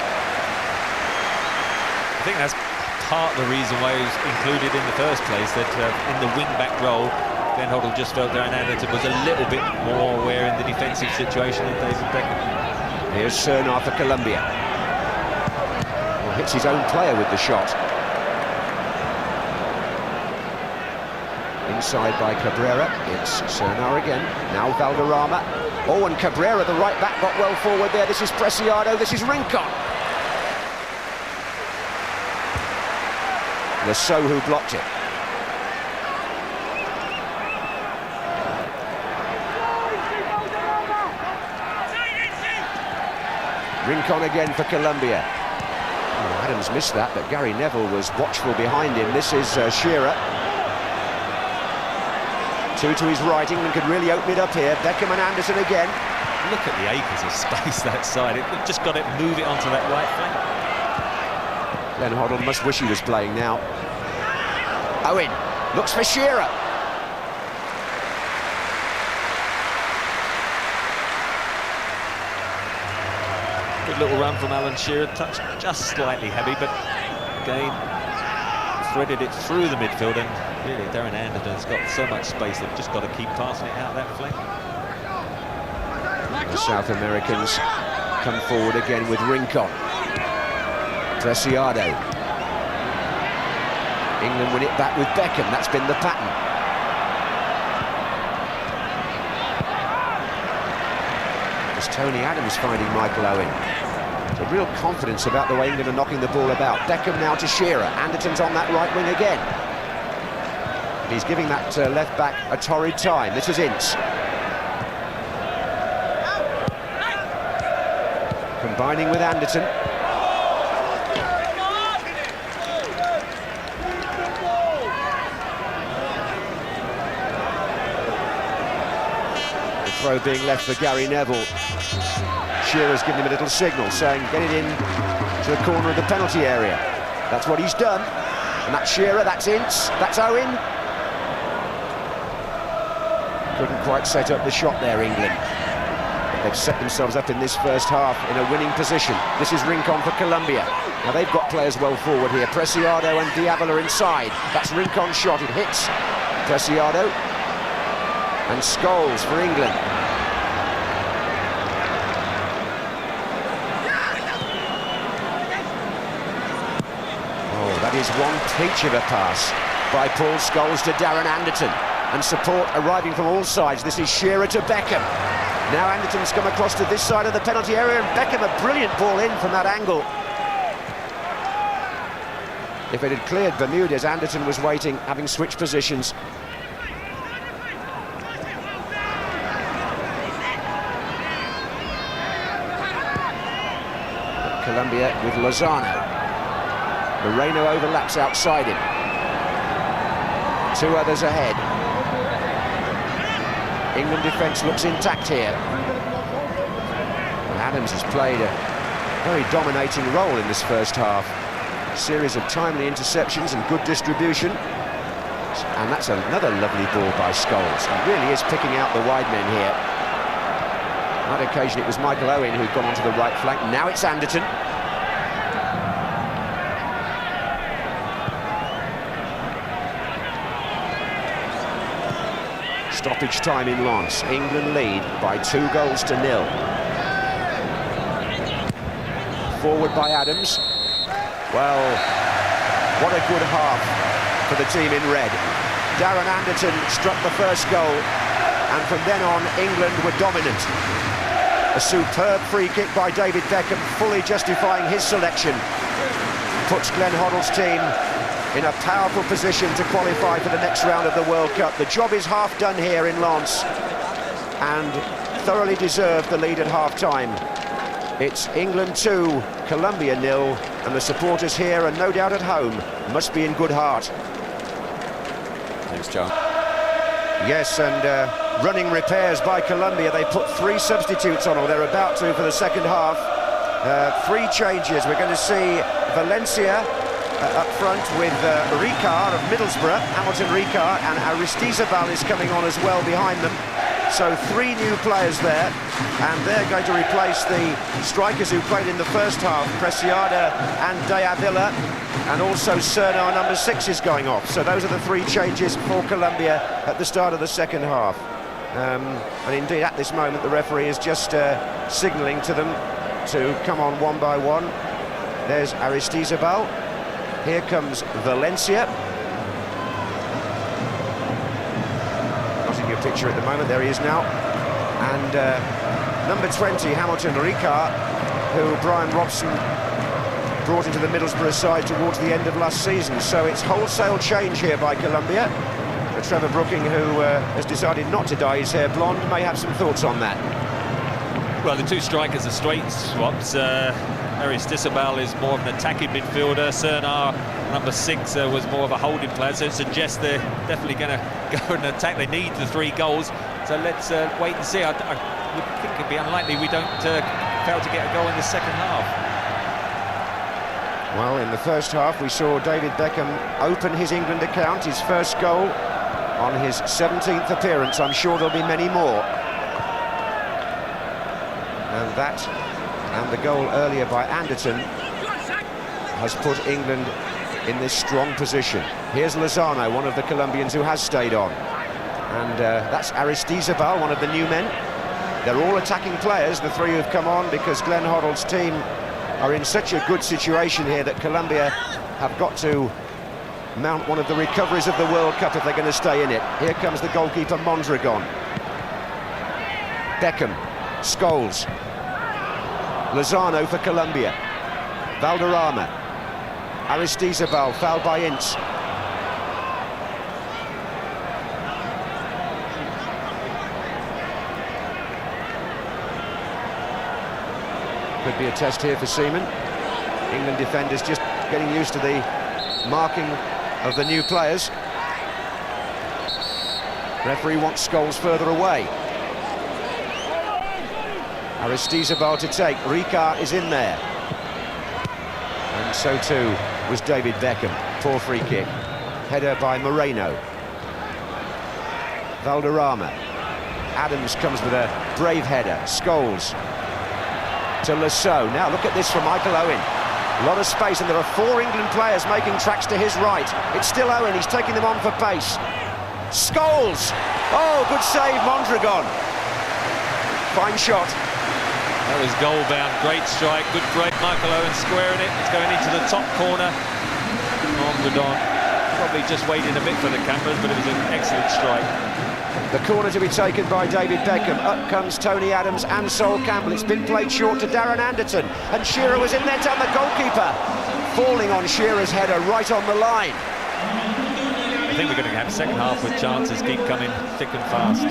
I think that's part of the reason why he was included in the first place, that in the wing-back role, Glenn Hoddle just felt Darren Anderton was a little bit more aware in the defensive situation than David Beckham. Here's Cernar for Colombia. Well, hits his own player with the shot. Inside by Cabrera, it's Cernar again. Now Valderrama. Oh, and Cabrera, the right back, got well forward there. This is Preciado, this is Rincon. Rousseau who blocked it. Rincon again for Colombia. Oh, Adams missed that, but Gary Neville was watchful behind him. This is Shearer. 2 to his right. England could really open it up here. Beckham and Anderson again. Look at the acres of space that side. It just got it, move it onto that right flank. Glenn Hoddle must wish he was playing now. Owen looks for Shearer. Good little run from Alan Shearer, touched just slightly heavy, but again threaded it through the midfield, and really Darren Anderton's got so much space, they've just got to keep passing it out that flank. The South Americans come forward again with Rincon. Preciado. England win it back with Beckham, that's been the pattern. It's Tony Adams finding Michael Owen. A real confidence about the way England are knocking the ball about. Beckham now to Shearer. Anderton's on that right wing again. He's giving that left back a torrid time. This is Ince. Combining with Anderton. The throw being left for Gary Neville. Shearer's giving him a little signal saying get it in to the corner of the penalty area. That's what he's done. And that's Shearer, that's Ince, that's Owen. Couldn't quite set up the shot there, England. They've set themselves up in this first half in a winning position. This is Rincon for Colombia. Now they've got players well forward here. Preciado and Diablo inside. That's Rincon's shot, it hits Preciado. And Scholes for England. That is one peach of a pass by Paul Scholes to Darren Anderton, and support arriving from all sides. This is Shearer to Beckham. Now Anderton's come across to this side of the penalty area, and Beckham a brilliant ball in from that angle. If it had cleared Bermudez, Anderton was waiting, having switched positions. Colombia with Lozano. Moreno overlaps outside him. Two others ahead. England defence looks intact here. Adams has played a very dominating role in this first half. A series of timely interceptions and good distribution. And that's another lovely ball by Scholes. He really is picking out the wide men here. On that occasion it was Michael Owen who'd gone onto the right flank. Now it's Anderton. Stoppage time in Lens. England lead by 2-0. Forward by Adams. Well, what a good half for the team in red. Darren Anderton struck the first goal, and from then on, England were dominant. A superb free kick by David Beckham, fully justifying his selection. Puts Glenn Hoddle's team in a powerful position to qualify for the next round of the World Cup. The job is half done here in Lens, and thoroughly deserved the lead at half-time. It's England 2, Colombia 0, and the supporters here, and no doubt at home, must be in good heart. Thanks, John. Yes, and running repairs by Colombia. They put 3 substitutes on, or they're about to, for the second half. 3 changes. We're going to see Valencia up front with Ricard of Middlesbrough, Hamilton Ricard, and Aristizabal is coming on as well behind them. So 3 new players there, and they're going to replace the strikers who played in the first half, Preciado and De Avila, and also Sernar, number 6, is going off. So those are the 3 changes for Colombia at the start of the second half. And indeed, at this moment, the referee is just signalling to them to come on one by one. There's Aristizabal. Here comes Valencia. Not in your picture at the moment, there he is now. And number 20, Hamilton Ricard, who Brian Robson brought into the Middlesbrough side towards the end of last season. So it's wholesale change here by Colombia. Trevor Brooking, who has decided not to dye his hair blonde, may have some thoughts on that. Well, the 2 strikers are straight swaps. Aristizabal is more of an attacking midfielder. Sernar, number 6, was more of a holding player, so it suggests they're definitely going to go and attack. They need the 3 goals, so let's wait and see. I would think it'd be unlikely we don't fail to get a goal in the second half. Well, in the first half, we saw David Beckham open his England account, his first goal on his 17th appearance. I'm sure there'll be many more. And that, and the goal earlier by Anderton, has put England in this strong position. Here's Lozano, one of the Colombians who has stayed on. And that's Aristizabal, one of the new men. They're all attacking players, the three who've come on, because Glenn Hoddle's team are in such a good situation here that Colombia have got to mount one of the recoveries of the World Cup if they're going to stay in it. Here comes the goalkeeper Mondragon. Beckham, Scholes, Lozano for Colombia, Valderrama, Aristizabal, fouled by Ince. Could be a test here for Seaman. England defenders just getting used to the marking of the new players. Referee wants Scholes further away. Aristizabal to take. Ricard is in there. And so too was David Beckham. Poor free kick. Header by Moreno. Valderrama. Adams comes with a brave header. Scholes to Lasso. Now look at this from Michael Owen. A lot of space, and there are four England players making tracks to his right. It's still Owen, he's taking them on for pace. Scholes! Oh, good save, Mondragon. Fine shot. That was goal-bound, great strike, good break. Michael Owen squaring it, it's going into the top corner. Mondragon probably just waiting a bit for the cameras, but it was an excellent strike. The corner to be taken by David Beckham. Up comes Tony Adams and Sol Campbell. It's been played short to Darren Anderton. And Shearer was in there to the goalkeeper. Falling on Shearer's header right on the line. I think we're going to have a second half with chances keep coming thick and fast.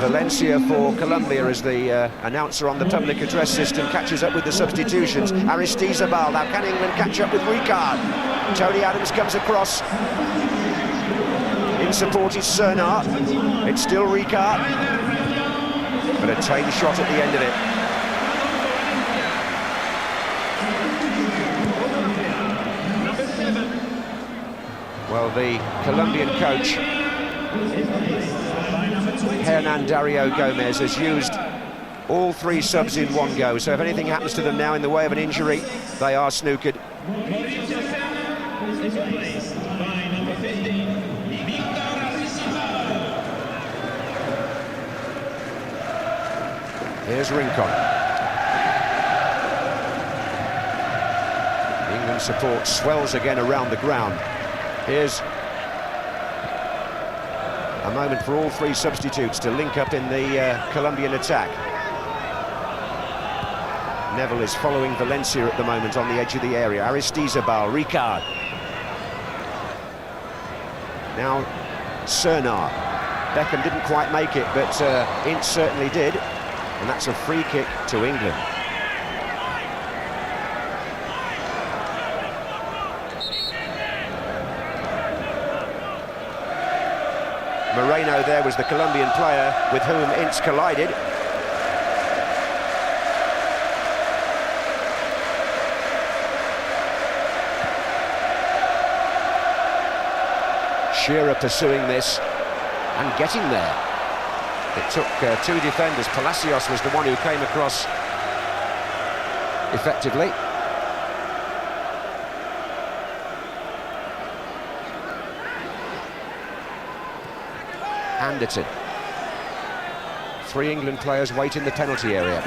Valencia for Colombia as the announcer on the public address system catches up with the substitutions. Aristizabal. Now can England catch up with Ricard? Tony Adams comes across. In support is Cernat. It's still Ricard. But a tame shot at the end of it. Well, the Colombian coach, Hernan Dario Gomez, has used all three subs in one go. So if anything happens to them now in the way of an injury, they are snookered. Here's Rincon. England support swells again around the ground. Here's a moment for all three substitutes to link up in the Colombian attack. Neville is following Valencia at the moment on the edge of the area. Aristizabal, Ricard. Now Cernat. Beckham didn't quite make it, but Ince certainly did. And that's a free kick to England. Moreno there was the Colombian player with whom Ince collided. Shearer pursuing this and getting there. It took two defenders. Palacios was the one who came across effectively. Anderton. Three England players wait in the penalty area.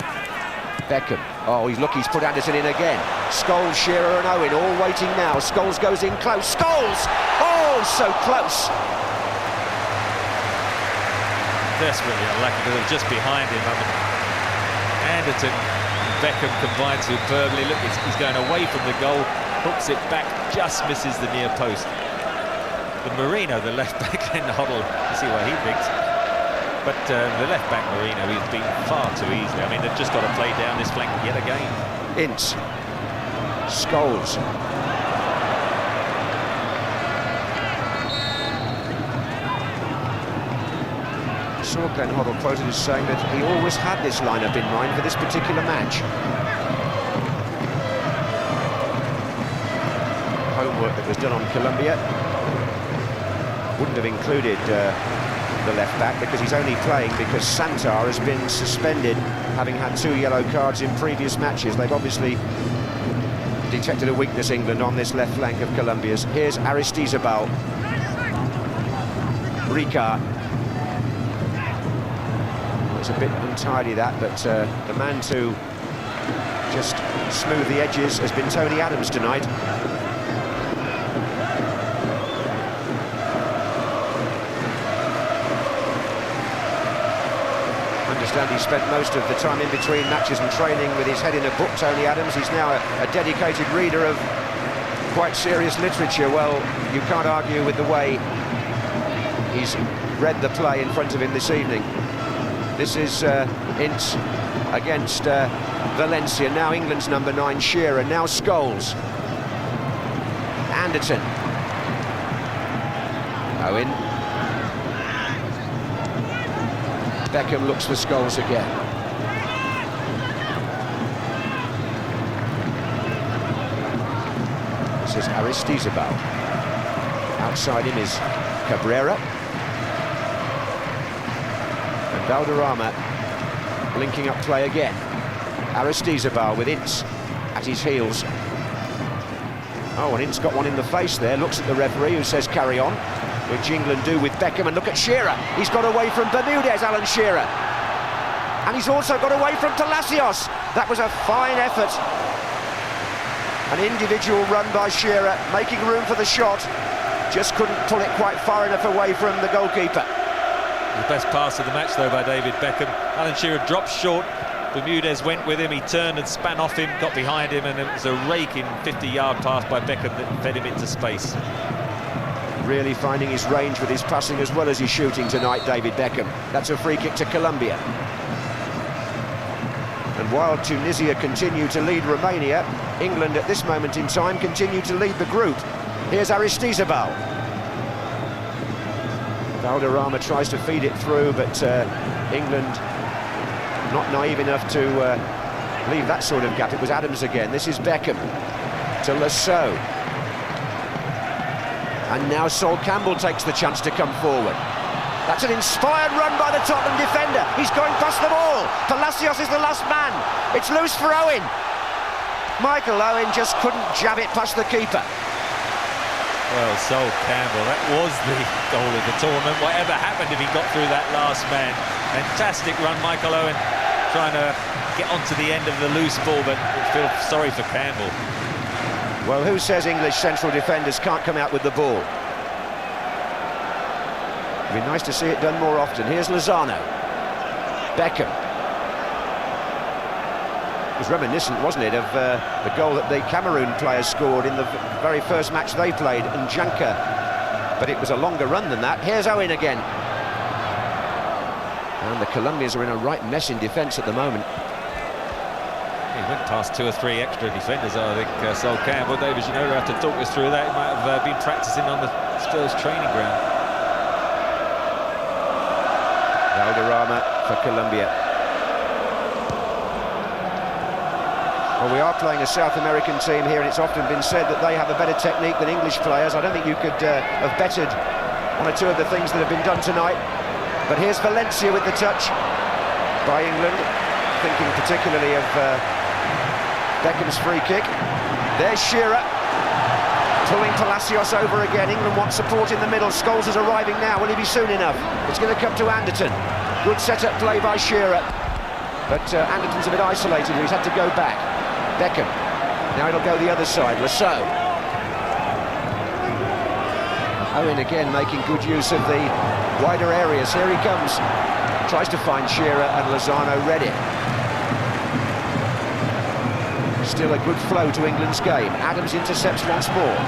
Beckham. Oh, he's put Anderton in again. Scholes, Shearer and Owen all waiting now. Scholes goes in close. Scholes! Oh, so close! Desperately unlucky, but they're just behind him. I mean, Anderton and Beckham combined superbly. Look, he's going away from the goal, hooks it back, just misses the near post. The Moreno, the left back, Glenn Hoddle, you see what he thinks. But the left back Moreno, he's been far too easy. I mean, they've just got to play down this flank yet again. Ince. Scholes. I saw Glenn Hoddle quoted as saying that he always had this lineup in mind for this particular match. homework that was done on Colombia. Wouldn't have included the left back because he's only playing because Santar has been suspended, having had 2 yellow cards in previous matches. They've obviously detected a weakness, England, on this left flank of Colombia's. Here's Aristizabal. Ricard. It's a bit untidy, that, but the man to just smooth the edges has been Tony Adams tonight. I understand he spent most of the time in between matches and training with his head in a book, Tony Adams. He's now a dedicated reader of quite serious literature. Well, you can't argue with the way he's read the play in front of him this evening. This is Ince against Valencia. Now England's number 9, Shearer. Now Scholes. Anderton. Owen. Beckham looks for Scholes again. This is Aristizabal. Outside him is Cabrera. And Valderrama linking up play again. Aristizabal with Ince at his heels. Oh, and Ince got one in the face there. Looks at the referee, who says carry on, which England do with Beckham. And look at Shearer. He's got away from Bermudez, Alan Shearer. And he's also got away from Palacios. That was a fine effort. An individual run by Shearer, making room for the shot. Just couldn't pull it quite far enough away from the goalkeeper. The best pass of the match, though, by David Beckham. Alan Shearer dropped short. Bermudez went with him. He turned and span off him, got behind him, and it was a raking 50-yard pass by Beckham that fed him into space. Really finding his range with his passing as well as his shooting tonight, David Beckham. That's a free kick to Colombia. And while Tunisia continue to lead Romania, England at this moment in time continue to lead the group. Here's Aristizabal. Valderrama tries to feed it through, but England not naive enough to leave that sort of gap. It was Adams again. This is Beckham to Lasso. And now Sol Campbell takes the chance to come forward. That's an inspired run by the Tottenham defender. He's going past them all. Palacios is the last man. It's loose for Owen. Michael Owen just couldn't jab it past the keeper. Well, Sol Campbell, that was the goal of the tournament. Whatever happened if he got through that last man. Fantastic run, Michael Owen, trying to get onto the end of the loose ball, but I feel sorry for Campbell. Well, who says English central defenders can't come out with the ball? It'd be nice to see it done more often. Here's Lozano. Beckham. It was reminiscent, wasn't it, of the goal that the Cameroon players scored in the very first match they played, and Janka. But it was a longer run than that. Here's Owen again. And the Colombians are in a right mess in defence at the moment. He went past 2 or 3 extra defenders, I think, Sol Campbell. David, you know, have to talk us through that. He might have been practising on the Spurs training ground. Valderrama for Colombia. Well, we are playing a South American team here, and it's often been said that they have a better technique than English players. I don't think you could have betted one or two of the things that have been done tonight. But here's Valencia with the touch by England, thinking particularly of Beckham's free kick. There's Shearer, pulling Palacios over again. England want support in the middle. Scholes is arriving now. Will he be soon enough? It's going to come to Anderton. Good set-up play by Shearer. But Anderton's a bit isolated. He's had to go back. Beckham. Now it'll go the other side. Lasso. Owen again making good use of the wider areas. Here he comes. Tries to find Shearer, and Lozano read it. Still a good flow to England's game. Adams intercepts once more.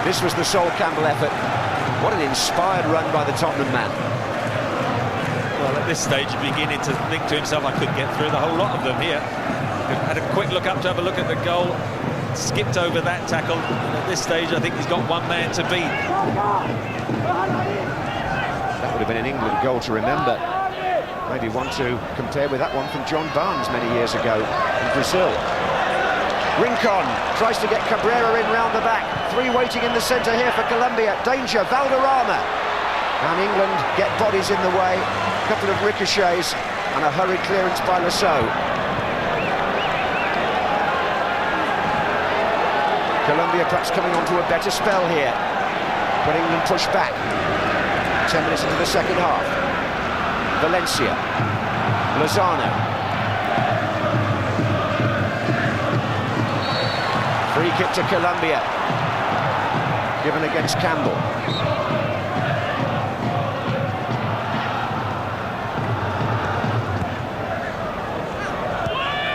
This was the Sol Campbell effort. What an inspired run by the Tottenham man. Well, at this stage, you're beginning to think to himself, I could get through the whole lot of them here. Had a quick look up to have a look at the goal. Skipped over that tackle. And at this stage, I think he's got one man to beat. That would have been an England goal to remember. Maybe one to compare with that one from John Barnes many years ago in Brazil. Rincon tries to get Cabrera in round the back. Three waiting in the centre here for Colombia. Danger, Valderrama. And England get bodies in the way. A couple of ricochets and a hurried clearance by Lasso. Colombia perhaps coming onto a better spell here. But England push back. 10 minutes into the second half. Valencia. Lozano. Free kick to Colombia, given against Campbell.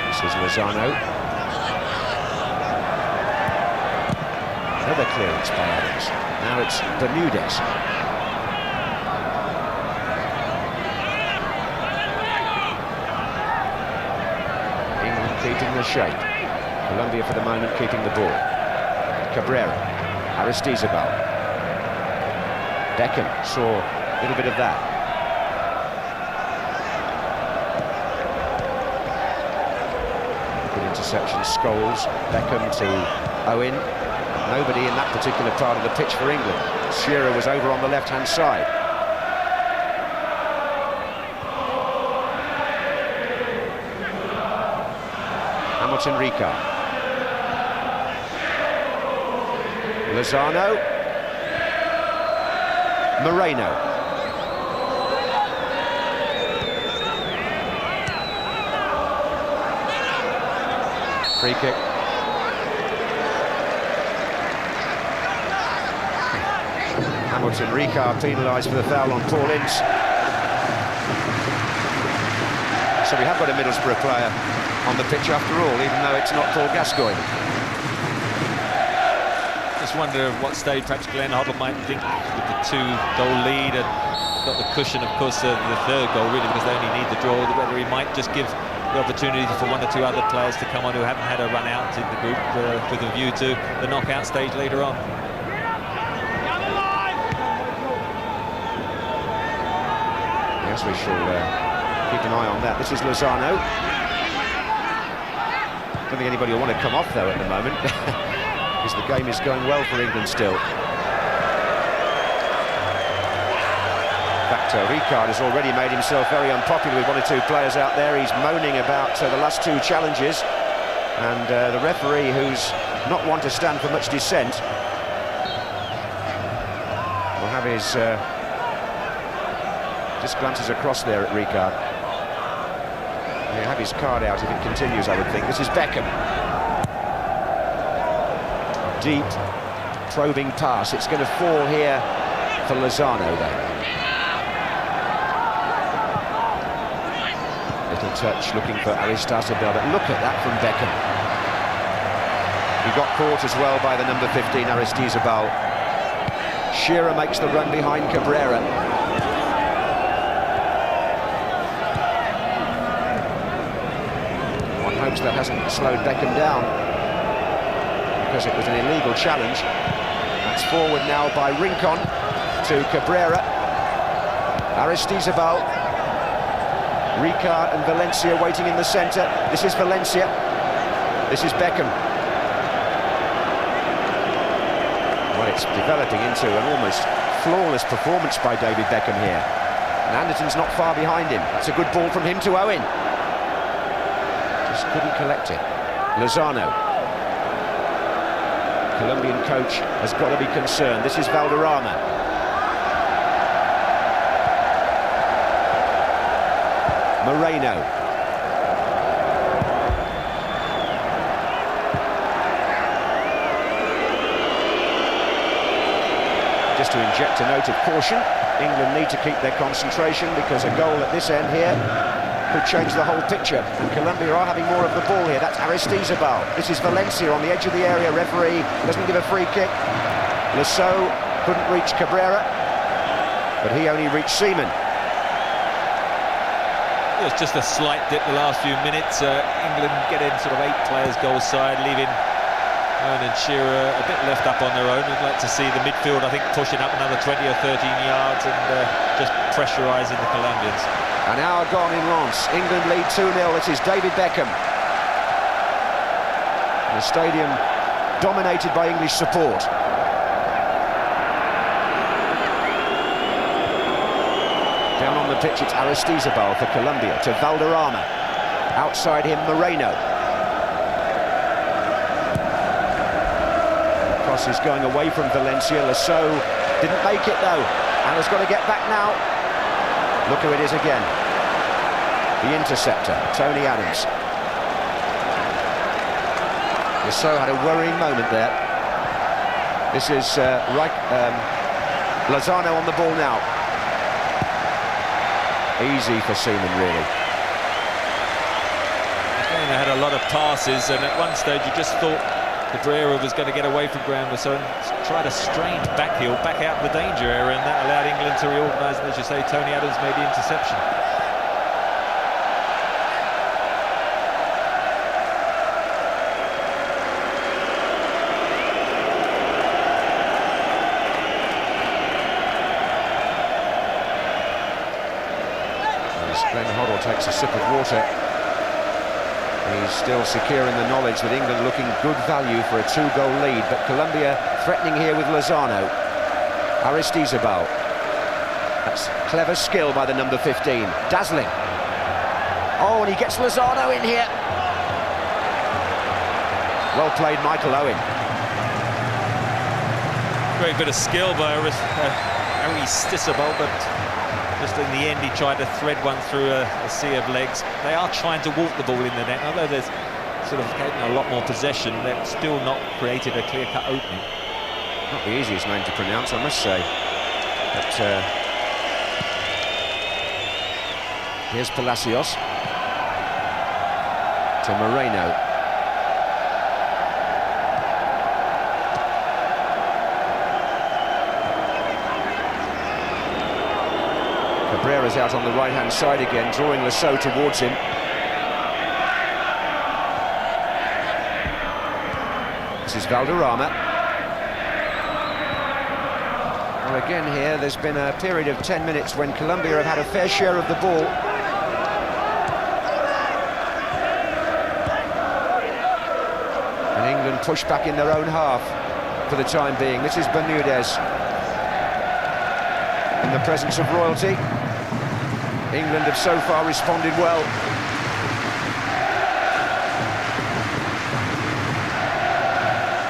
This is Lozano. Another clearance by Adams. Now it's Bermudez. England keeping the shape. Colombia for the moment keeping the ball. Cabrera, Aristizabal. Beckham saw a little bit of that. Good interception, Scholes. Beckham to Owen. Nobody in that particular part of the pitch for England. Shearer was over on the left-hand side. Hamilton Ricard. Lozano. Moreno. Free kick. Hamilton Ricard penalised for the foul on Paul Ince. So we have got a Middlesbrough player on the pitch after all, even though it's not Paul Gascoigne. Just wonder at what stage perhaps Glenn Hoddle might think with the 2-goal lead and got the cushion, of course, the third goal really, because they only need the draw, whether he might just give the opportunity for one or two other players to come on who haven't had a run out in the group with a view to the knockout stage later on. Yes, we shall keep an eye on that. This is Lozano. Don't think anybody will want to come off though at the moment. Because the game is going well for England still. In fact, Ricard has already made himself very unpopular with one or two players out there. He's moaning about the last two challenges, and the referee, who's not one to stand for much dissent, will have his just glances across there at Ricard. He'll have his card out if it continues, I would think. This is Beckham. Deep, probing pass. It's going to fall here for Lozano, though. Little touch looking for Aristizabal, but look at that from Beckham. He got caught as well by the number 15, Aristizabal. Shearer makes the run behind Cabrera. One hopes that hasn't slowed Beckham down, because it was an illegal challenge. That's forward now by Rincon to Cabrera. Aristizabal. Ricard and Valencia waiting in the centre. This is Valencia. This is Beckham. Well, it's developing into an almost flawless performance by David Beckham here. And Anderton's not far behind him. That's a good ball from him to Owen. Just couldn't collect it. Lozano. Colombian coach has got to be concerned. This is Valderrama. Moreno. Just to inject a note of caution, England need to keep their concentration, because a goal at this end here could change the whole picture. And Colombia are having more of the ball here. That's Aristizabal. This is Valencia on the edge of the area. Referee doesn't give a free kick. Lasso couldn't reach Cabrera, but he only reached Seaman. It was just a slight dip the last few minutes. England getting sort of 8 players goal side, leaving Owen and Shearer a bit left up on their own. We'd like to see the midfield, I think, pushing up another 20 or 13 yards and just pressurising the Colombians. An hour gone in Lens. England lead 2-0. It is David Beckham. The stadium dominated by English support. Down on the pitch, it's Aristizabal for Colombia to Valderrama. Outside him, Moreno. The cross is going away from Valencia. Lasso didn't make it though. And has got to get back now. Look who it is again. The interceptor, Tony Adams. Lasso had a worrying moment there. This is Lozano on the ball now. Easy for Seaman, really. Again, they had a lot of passes, and at one stage you just thought Cabrera was going to get away from Graham Lasso and tried a strange backheel back out of the danger area, and that allowed England to reorganise, and as you say, Tony Adams made the interception. Glenn Hoddle takes a sip of water. He's still secure in the knowledge that England looking good value for a 2-goal lead, but Colombia threatening here with Lozano. Aristizabal. That's clever skill by the number 15. Dazzling. Oh, and he gets Lozano in here. Well played, Michael Owen. Great bit of skill by Aristizabal, but just in the end he tried to thread one through a sea of legs. They are trying to walk the ball in the net, although there's sort of getting a lot more possession. They've still not created a clear-cut opening. Not the easiest name to pronounce, I must say. But here's Palacios to Moreno. Cabrera's out on the right-hand side again, drawing Lasso towards him. This is Valderrama. Well, again here, there's been a period of 10 minutes when Colombia have had a fair share of the ball. And England push back in their own half for the time being. This is Bermudez. In the presence of royalty. England have so far responded well.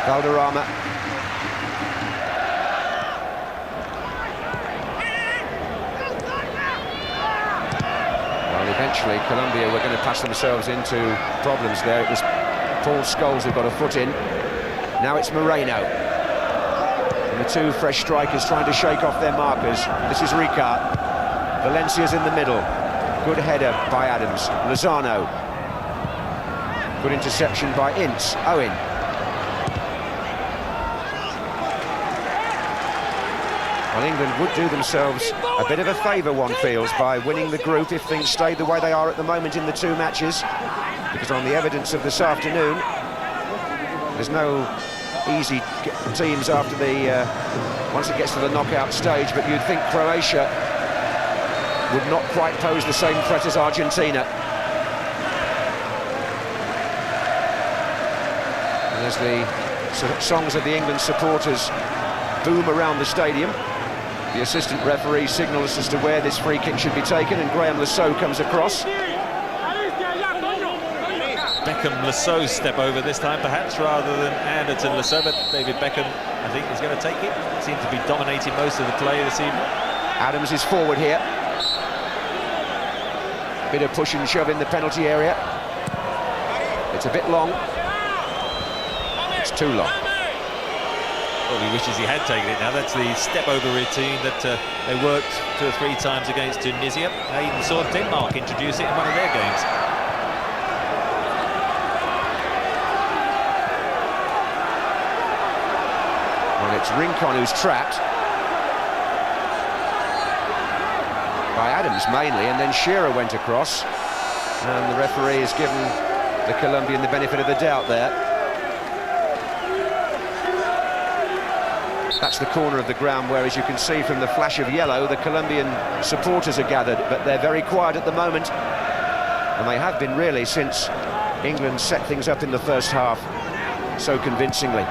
Valderrama. Well, eventually Colombia were going to pass themselves into problems there. It was Paul Scholes who got a foot in. Now it's Moreno. And the two fresh strikers trying to shake off their markers. This is Ricard. Valencia's in the middle. Good header by Adams. Lozano. Good interception by Ince. Owen. Well, England would do themselves a bit of a favour, one feels, by winning the group if things stay the way they are at the moment in the two matches. Because on the evidence of this afternoon, there's no easy teams after the once it gets to the knockout stage, but you'd think Croatia would not quite pose the same threat as Argentina. And as the songs of the England supporters boom around the stadium, the assistant referee signals as to where this free kick should be taken, and Graham Lasso comes across. Beckham-Lasso step over this time, perhaps, rather than Anderton-Lasso, but David Beckham, I think, is going to take it. Seems to be dominating most of the play this evening. Adams is forward here. Bit of push and shove in the penalty area. It's a bit long. It's too long. Well, he wishes he had taken it now. That's the step-over routine that they worked 2 or 3 times against Tunisia. I even saw Denmark introduce it in one of their games. Well, it's Rincon who's trapped. By Adams mainly, and then Shearer went across. And the referee has given the Colombian the benefit of the doubt there. That's the corner of the ground where, as you can see from the flash of yellow, the Colombian supporters are gathered, but they're very quiet at the moment. And they have been really since England set things up in the first half so convincingly.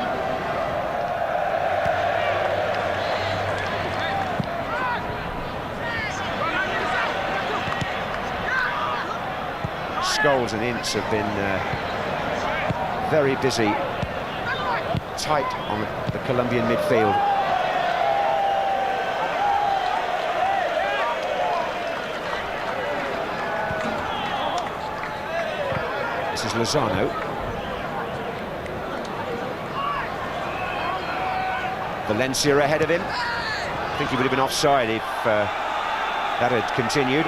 Scholes and Ince have been very busy, tight on the Colombian midfield. This is Lozano. Valencia ahead of him. I think he would have been offside if that had continued.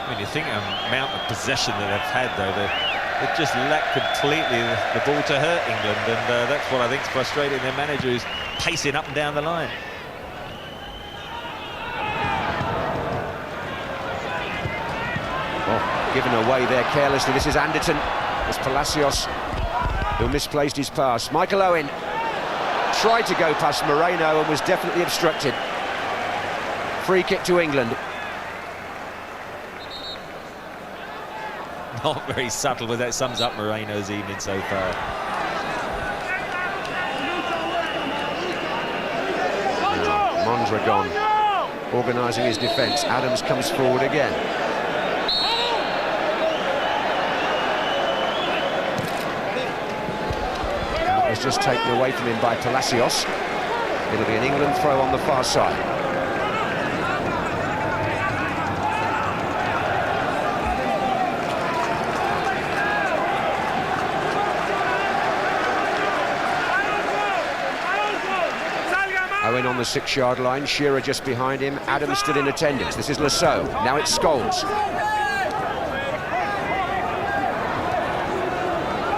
When you think of the amount of possession that they've had, though, they've just lacked completely the ball to hurt England, and that's what I think is frustrating their manager, who's pacing up and down the line. Oh, given away there carelessly. This is Anderton. It's Palacios who misplaced his pass. Michael Owen tried to go past Moreno and was definitely obstructed. Free kick to England. Not very subtle, but that sums up Moreno's evening so far. Mondragon organising his defence. Adams comes forward again. That was just taken away from him by Palacios. It'll be an England throw on the far side. Owen on the 6-yard line, Shearer just behind him, Adams still in attendance. This is Lasso, now it's Scholes.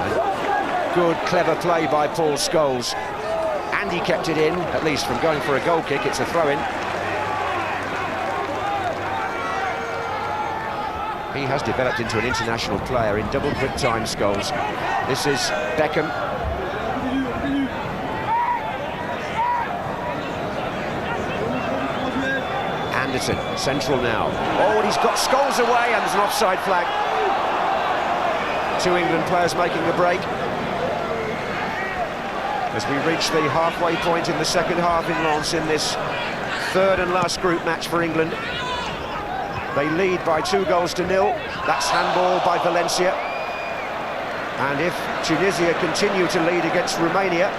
And good, clever play by Paul Scholes. And he kept it in, at least from going for a goal kick. It's a throw-in. He has developed into an international player in double quick time, Scholes. This is Beckham. Anderton, central now. Oh, and he's got Scholes away, and there's an offside flag. 2 England players making the break. As we reach the halfway point in the second half in Lens in this third and last group match for England. They lead by 2-0. That's handball by Valencia. And if Tunisia continue to lead against Romania,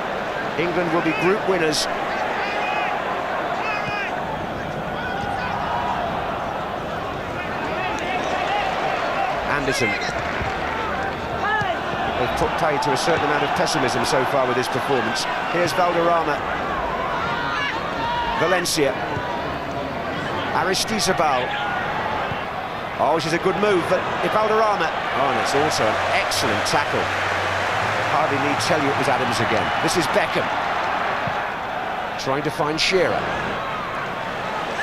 England will be group winners. Anderson. They've put paid to a certain amount of pessimism so far with this performance. Here's Valderrama. Valencia. Aristizabal. Oh, which is a good move, but if Valderrama... Oh, and it's also an excellent tackle. Hardly need tell you it was Adams again. This is Beckham. Trying to find Shearer.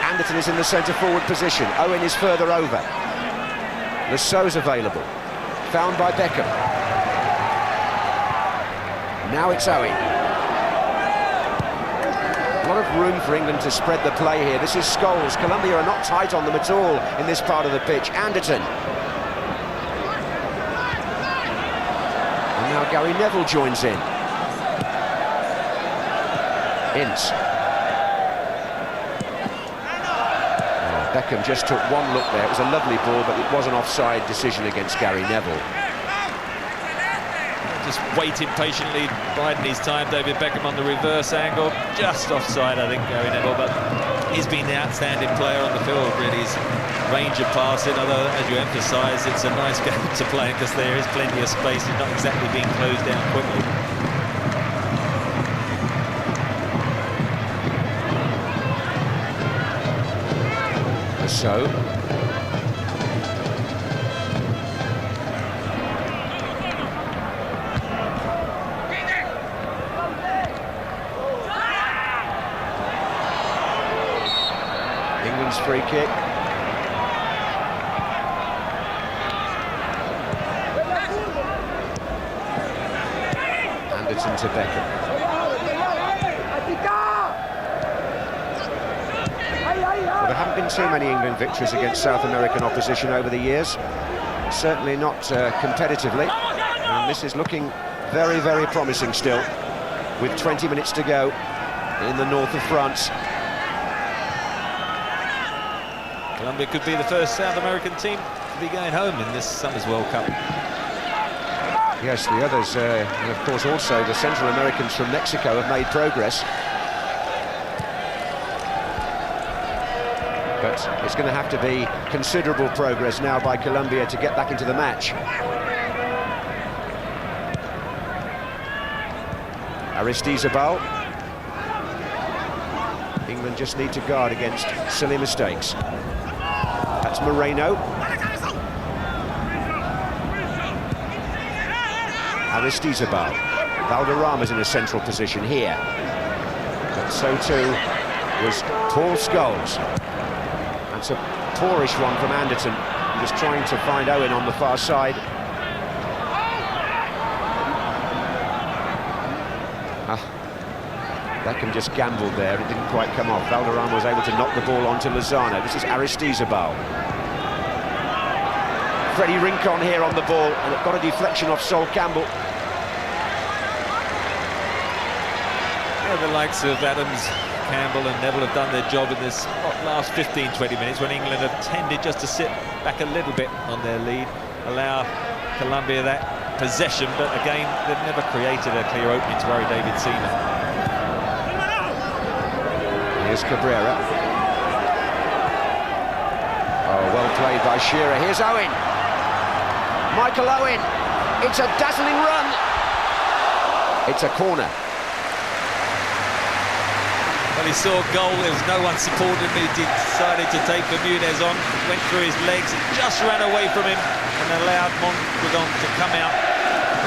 Anderton is in the centre-forward position. Owen is further over. Lasso's available. Found by Beckham. Now it's Owen. A lot of room for England to spread the play here. This is Scholes. Colombia are not tight on them at all in this part of the pitch. Anderton. And now Gary Neville joins in. Ince. Beckham just took one look there. It was a lovely ball, but it was an offside decision against Gary Neville. Just waiting patiently, biding his time. David Beckham on the reverse angle, just offside, I think, Gary Neville, but he's been the outstanding player on the field, really. His range of passing, although, as you emphasise, it's a nice game to play because there is plenty of space. He's not exactly being closed down quickly. So England's free kick. to Beckham. Well, there haven't been too many England victories against South American opposition over the years. Certainly not competitively. And this is looking very, very promising still, with 20 minutes to go in the north of France. Colombia could be the first South American team to be going home in this summer's World Cup. Yes, the others, and of course also the Central Americans from Mexico have made progress. But it's going to have to be considerable progress now by Colombia to get back into the match. Aristizabal. England just need to guard against silly mistakes. That's Moreno. Aristizabal. Valderrama's in a central position here. But so too was Paul Scholes. That's a poorish one from Anderton. He was trying to find Owen on the far side. Beckham just gambled there, it didn't quite come off. Valderrama was able to knock the ball onto Lozano. This is Aristizabal. Freddie Rincon here on the ball, and it got a deflection off Sol Campbell. Yeah, the likes of Adams, Campbell and Neville have done their job in this last 15-20 minutes, when England have tended just to sit back a little bit on their lead, allow Colombia that possession, but again, they've never created a clear opening to worry David Seaman. Here's Cabrera. Oh, well played by Shearer. Here's Owen. Michael Owen. It's a dazzling run. It's a corner. Well, he saw a goal, there was no one supporting him, he decided to take Bermudez on, went through his legs, and just ran away from him and allowed Mondragon to come out.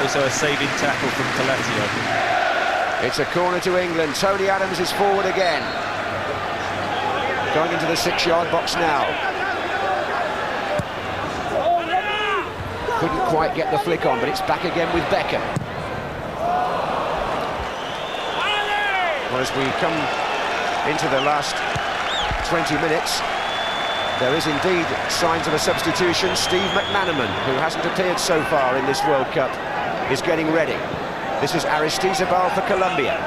Also a saving tackle from Palacio. It's a corner to England. Tony Adams is forward again. Going into the 6-yard box now. Couldn't quite get the flick on, but it's back again with Beckham. Well, as we come into the last 20 minutes, there is indeed signs of a substitution. Steve McManaman, who hasn't appeared so far in this World Cup, is getting ready. This is Aristizabal for Colombia.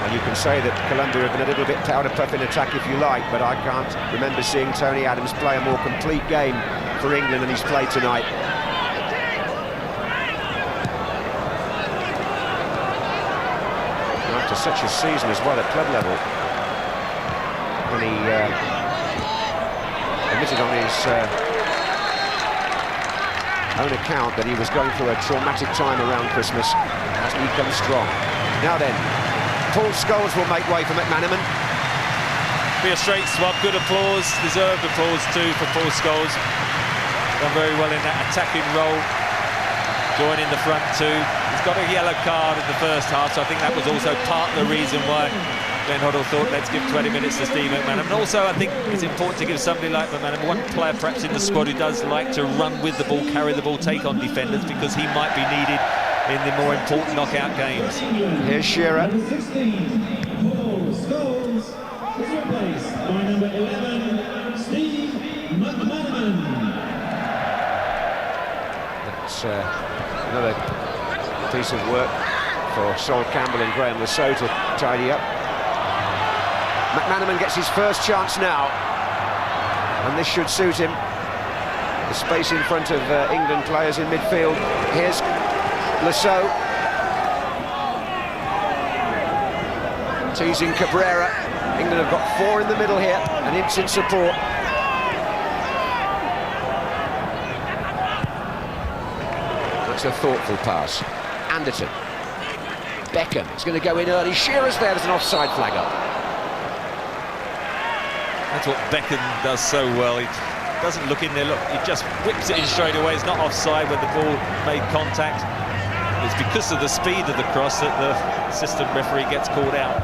And you can say that Colombia have been a little bit powder puff in attack if you like, but I can't remember seeing Tony Adams play a more complete game for England than he's played tonight. After such a season as well at club level, when he admitted on his own account that he was going through a traumatic time around Christmas, hasn't he come strong? Now then, Paul Scholes will make way for McManaman. Be a straight swap, good applause, deserved applause too for Paul Scholes. Done very well in that attacking role, joining the front two. He's got a yellow card in the first half, so I think that was also part of the reason why Glenn Hoddle thought, let's give 20 minutes to Steve McManaman. And also, I think it's important to give somebody like McManaman, one player perhaps in the squad who does like to run with the ball, carry the ball, take on defenders, because he might be needed in the more important knockout games. Here's Shearer. Paul Scholes is replaced by number 11, Steve McManaman. That's another piece of work for Sol Campbell and Graham Lasso to tidy up. McManaman gets his first chance now, and this should suit him. The space in front of England players in midfield. Here's Lasso. Teasing Cabrera. England have got 4 in the middle here, and Ince in support. That's a thoughtful pass. Anderton. Beckham is going to go in early. Shearer's there. There's an offside flag up. That's what Beckham does so well. He doesn't look in there, look, he just whips it in straight away. It's not offside when the ball made contact. It's because of the speed of the cross that the assistant referee gets called out.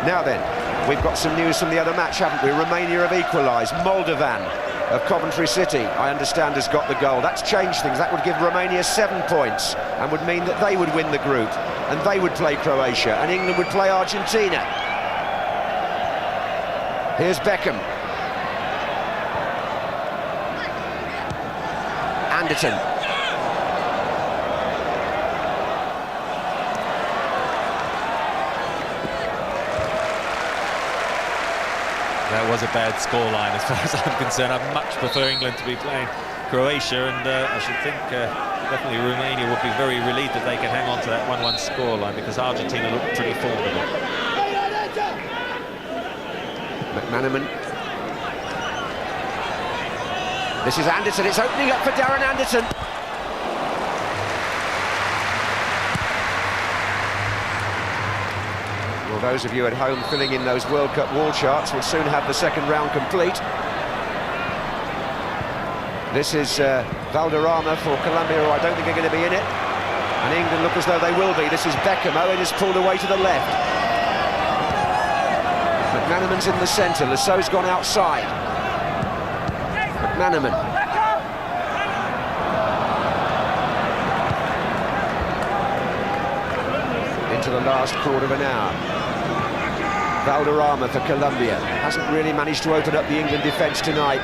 Now then, we've got some news from the other match, haven't we? Romania have equalised. Moldovan of Coventry City, I understand, has got the goal. That's changed things. That would give Romania 7 points and would mean that they would win the group and they would play Croatia and England would play Argentina. Here's Beckham. Anderton. That was a bad scoreline as far as I'm concerned. I'd much prefer England to be playing Croatia, and I should think definitely Romania would be very relieved that they can hang on to that 1-1 scoreline, because Argentina looked pretty formidable. McManaman. This is Anderton. It's opening up for Darren Anderton. Well, those of you at home filling in those World Cup wall charts will soon have the second round complete. This is Valderrama for Colombia, who I don't think are going to be in it. And England look as though they will be. This is Beckham. Owen is pulled away to the left. McManaman's in the centre. Lassau's gone outside. McManaman. Into the last quarter of an hour. Valderrama for Colombia. Hasn't really managed to open up the England defence tonight.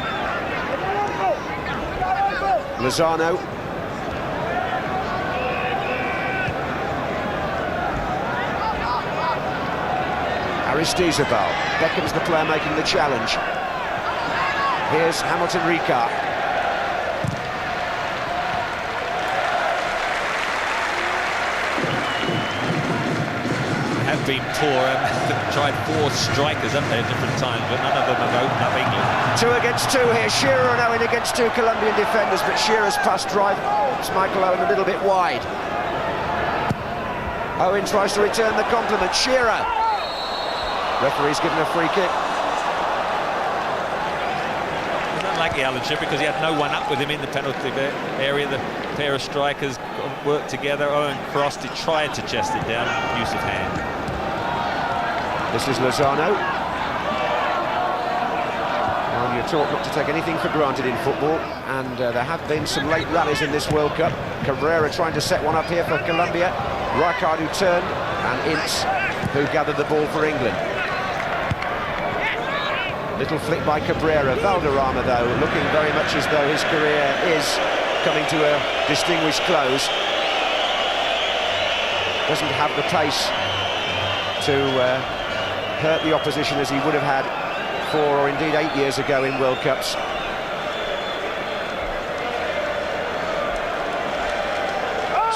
Lozano. Aristizabal. Beckham's the player making the challenge. Here's Hamilton Ricard. Have been poor and tried 4 strikers up there at different times, but none of them have opened up England. 2 against 2 here. Shearer and Owen against 2 Colombian defenders, but Shearer's pass drive. It's Michael Owen a little bit wide. Owen tries to return the compliment. Shearer. Referee's given a free kick. It's unlucky, Alan Shearer, because he had no one up with him in the penalty area. The pair of strikers worked together. Owen crossed, he tried to chest it down, use of hand. This is Lozano. Well, you're taught not to take anything for granted in football, and there have been some late rallies in this World Cup. Cabrera trying to set one up here for Colombia. Rijkaard who turned, and Ince who gathered the ball for England. Little flick by Cabrera. Valderrama, though, looking very much as though his career is coming to a distinguished close. Doesn't have the pace to hurt the opposition as he would have had 4 or indeed 8 years ago in World Cups.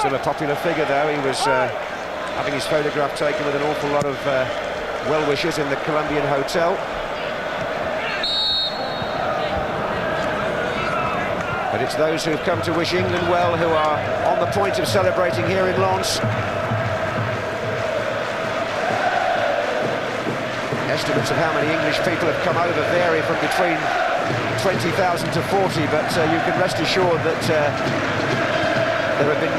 Still a popular figure, though. He was having his photograph taken with an awful lot of well-wishers in the Colombian hotel. But it's those who've come to wish England well who are on the point of celebrating here in Lens. Estimates of how many English people have come over vary from between 20,000 to 40, but you can rest assured that there have been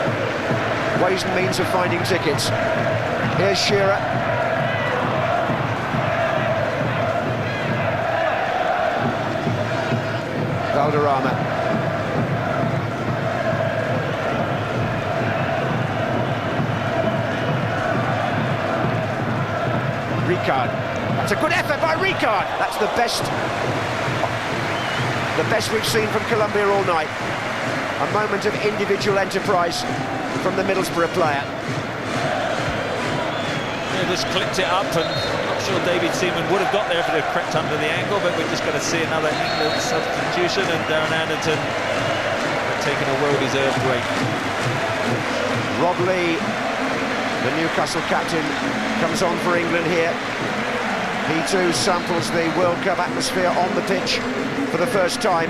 ways and means of finding tickets. Here's Shearer. Valderrama. Ricard. That's a good effort by Ricard. That's the best we've seen from Colombia all night. A moment of individual enterprise from the Middlesbrough player. Yeah, just clipped it up, and I'm not sure David Seaman would have got there if it had crept under the angle, but we're just going to see another England substitution, and Darren Anderton taking a well-deserved break. Rob Lee, the Newcastle captain, comes on for England here. He too samples the World Cup atmosphere on the pitch for the first time.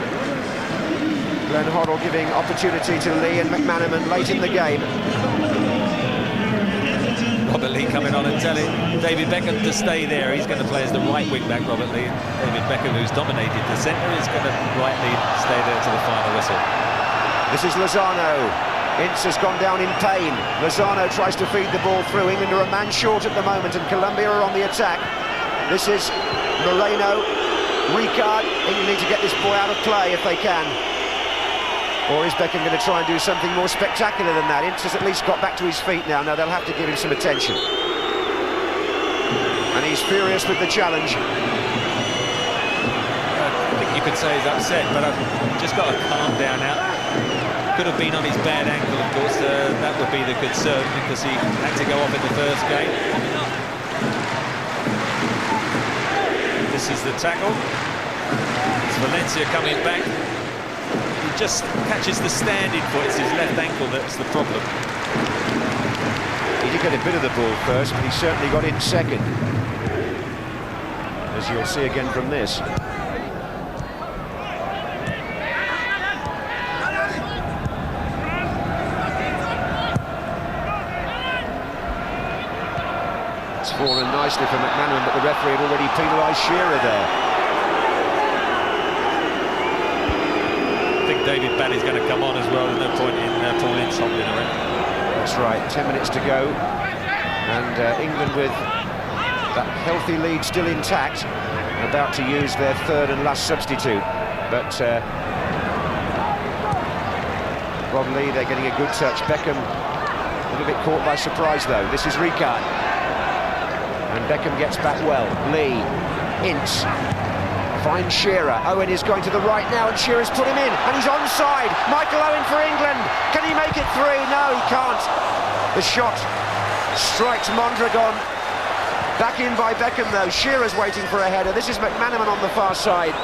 Glenn Hoddle giving opportunity to Lee and McManaman late in the game. Robert Lee coming on and telling David Beckham to stay there. He's going to play as the right wing-back, Robert Lee. And David Beckham, who's dominated the centre, is going to rightly stay there to the final whistle. This is Lozano. Ince has gone down in pain. Lozano tries to feed the ball through. England are a man short at the moment, and Colombia are on the attack. This is Moreno. Ricard, England need to get this boy out of play if they can. Or is Beckham going to try and do something more spectacular than that? Ince has at least got back to his feet now. Now they'll have to give him some attention. And he's furious with the challenge. I think you could say he's upset, but I've just got to calm down now. Could have been on his bad ankle, of course. That would be the concern, because he had to go off in the first game. This is the tackle. It's Valencia coming back. He just catches the standing foot. It's his left ankle that's the problem. He did get a bit of the ball first, but he certainly got in second, as you'll see again from this. It's fallen nicely for McManaman, but the referee had already penalised Shearer there. I think David Batty's going to come on as well. There's no point in Paul Ince hopping around. That's right, 10 minutes to go, and England with that healthy lead still intact, about to use their third and last substitute. But Rob Lee, they're getting a good touch. Beckham a little bit caught by surprise though. This is Ricard, and Beckham gets back well. Lee, Ince, finds Shearer. Owen is going to the right now, and Shearer's put him in, and he's onside. Michael Owen for England. Can he make it three? No, he can't. The shot strikes Mondragon. Back in by Beckham though. Shearer's waiting for a header. This is McManaman on the far side.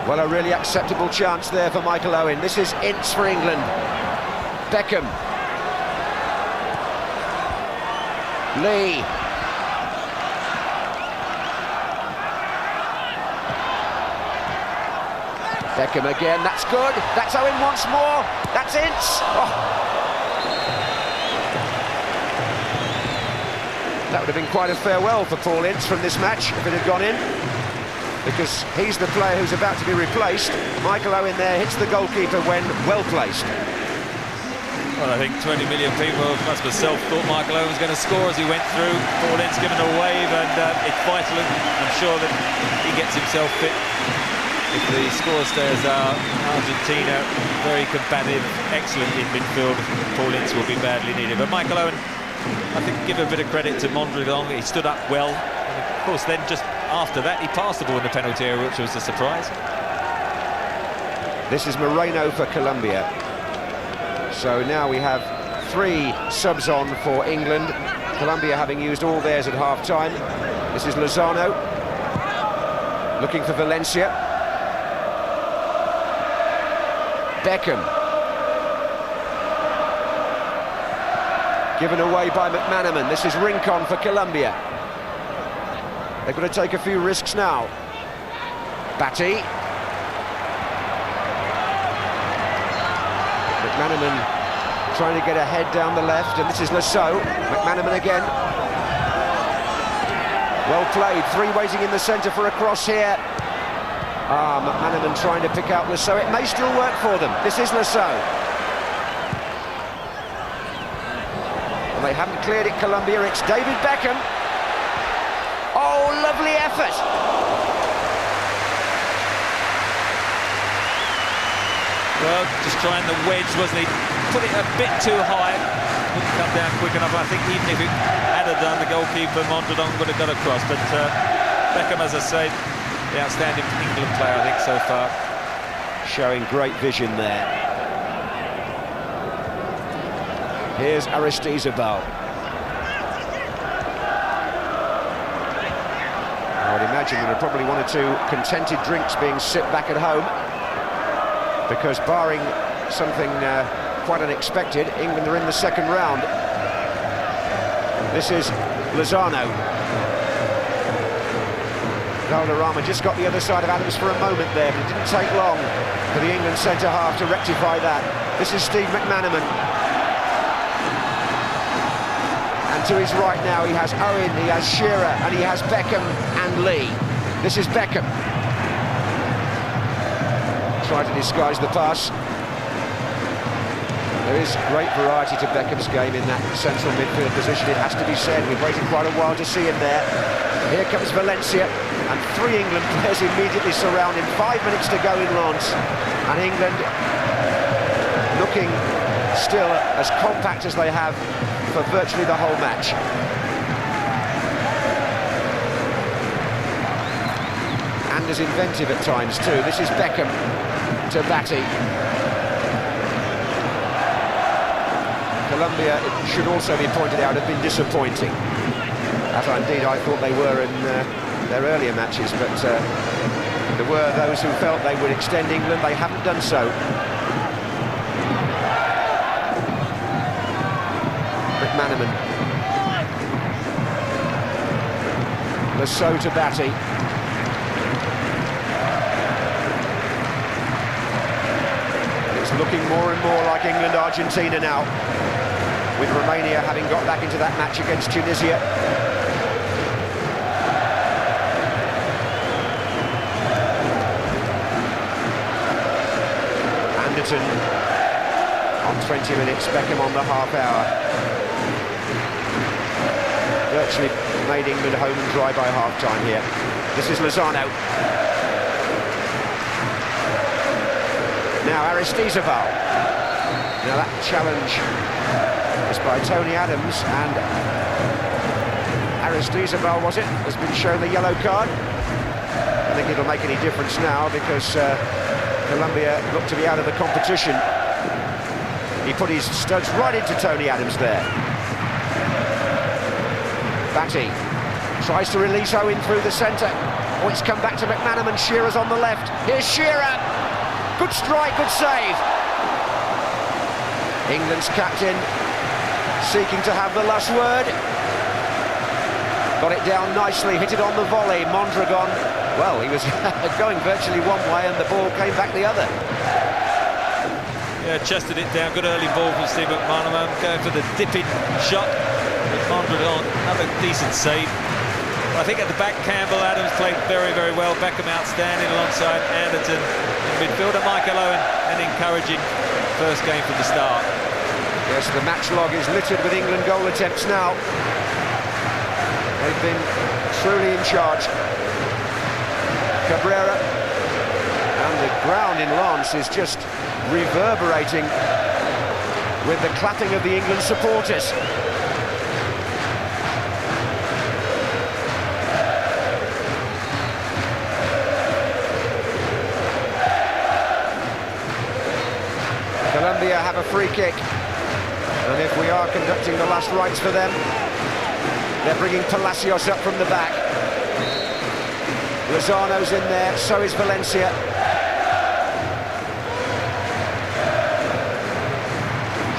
Well, a really acceptable chance there for Michael Owen. This is Ince for England. Beckham. Lee. Beckham again, that's good. That's Owen once more. That's Ince. Oh. That would have been quite a farewell for Paul Ince from this match if it had gone in, because he's the player who's about to be replaced. Michael Owen there hits the goalkeeper when well placed. Well, I think 20 million people, plus myself, thought Michael Owen was going to score as he went through. Paul Ince giving a wave, and it's vital. I'm sure that he gets himself fit. If the score stays are, Argentina very combative, excellent in midfield. Paul Ince will be badly needed. But Michael Owen, I think, give a bit of credit to Mondragon. He stood up well, and of course then just after that he passed the ball in the penalty area, which was a surprise. This is Moreno for Colombia. So now we have 3 subs on for England, Colombia having used all theirs at half-time. This is Lozano looking for Valencia. Beckham. Given away by McManaman. This is Rincon for Colombia. They've got to take a few risks now. Batty. McManaman trying to get a head down the left, and this is Lasso. McManaman again. Well played. 3 waiting in the centre for a cross here. McManaman trying to pick out Lasso. It may still work for them. This is Lasso. They haven't cleared it, Colombia. It's David Beckham. Oh, lovely effort. Well, just trying the wedge, wasn't he? Put it a bit too high. Wouldn't come down quick enough. I think even if it had done, the goalkeeper Mondragon would have got across. But Beckham, as I say, the outstanding England player, I think, so far. Showing great vision there. Here's Aristizabal. I would imagine there are probably 1 or 2 contented drinks being sipped back at home, because barring something quite unexpected, England are in the second round. This is Lozano. Valderrama just got the other side of Adams for a moment there, but it didn't take long for the England centre-half to rectify that. This is Steve McManaman. And to his right now, he has Owen, he has Shearer, and he has Beckham and Lee. This is Beckham. Tried to disguise the pass. There is great variety to Beckham's game in that central midfield position, it has to be said. We've waited quite a while to see him there. Here comes Valencia, and 3 England players immediately surround him. 5 minutes to go in Lens, and England looking still as compact as they have for virtually the whole match. And as inventive at times too. This is Beckham to Batty. Colombia, it should also be pointed out, have been disappointing, as indeed I thought they were in their earlier matches, but there were those who felt they would extend England. They haven't done so. McManaman. Lasso to Batty. It's looking more and more like England-Argentina now, with Romania having got back into that match against Tunisia. Anderton on 20 minutes, Beckham on the half hour. Virtually made England home and dry by half-time here. This is Lozano. Now Aristizabal. Now that challenge is by Tony Adams, and Aristizabal, was it, has been shown the yellow card. I don't think it'll make any difference now, because Colombia look to be out of the competition. He put his studs right into Tony Adams there. Batty tries to release Owen through the centre. Oh, it's come back to McManaman. Shearer's on the left. Here's Shearer. Good strike, good save. England's captain seeking to have the last word. Got it down nicely, hit it on the volley. Mondragon, well, he was going virtually one way and the ball came back the other. Yeah, chested it down. Good early ball from Steve McManaman. Going for the dipping shot with Mondragon. Another decent save. I think at the back, Campbell, Adams played very, very well. Beckham outstanding alongside Anderton. In midfielder, Michael Owen, an encouraging first game from the start. Yes, the match log is littered with England goal attempts now. They've been truly in charge. Cabrera, and the ground in Lens is just reverberating with the clapping of the England supporters. Colombia have a free kick, and if we are conducting the last rites for them, they're bringing Palacios up from the back. Lozano's in there, so is Valencia.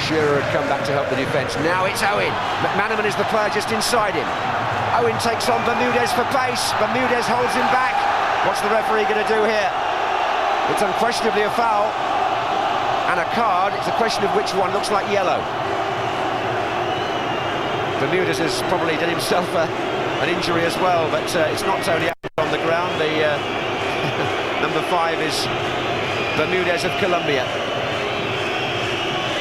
Shearer had come back to help the defence. Now it's Owen. McManaman is the player just inside him. Owen takes on Bermudez for pace. Bermudez holds him back. What's the referee going to do here? It's unquestionably a foul and a card. It's a question of which one. Looks like yellow. Bermudez has probably done himself an injury as well, but it's not Tony Adams on the ground. The number 5 is Bermudez of Colombia.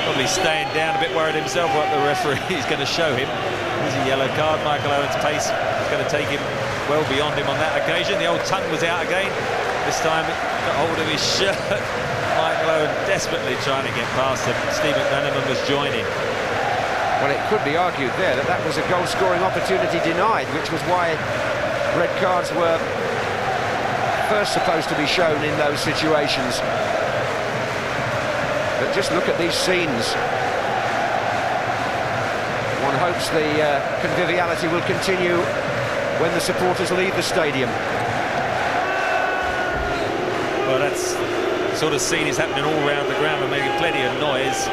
Probably staying down a bit, worried himself what the referee is going to show him. There's a yellow card. Michael Owen's pace is going to take him well beyond him on that occasion. The old tongue was out again. This time it got hold of his shirt. Michael Owen desperately trying to get past him. Steve McManaman was joining. Well, it could be argued there that that was a goal-scoring opportunity denied, which was why red cards were first supposed to be shown in those situations. But just look at these scenes. One hopes the conviviality will continue when the supporters leave the stadium. Well, that's the sort of scene is happening all around the ground and making plenty of noise.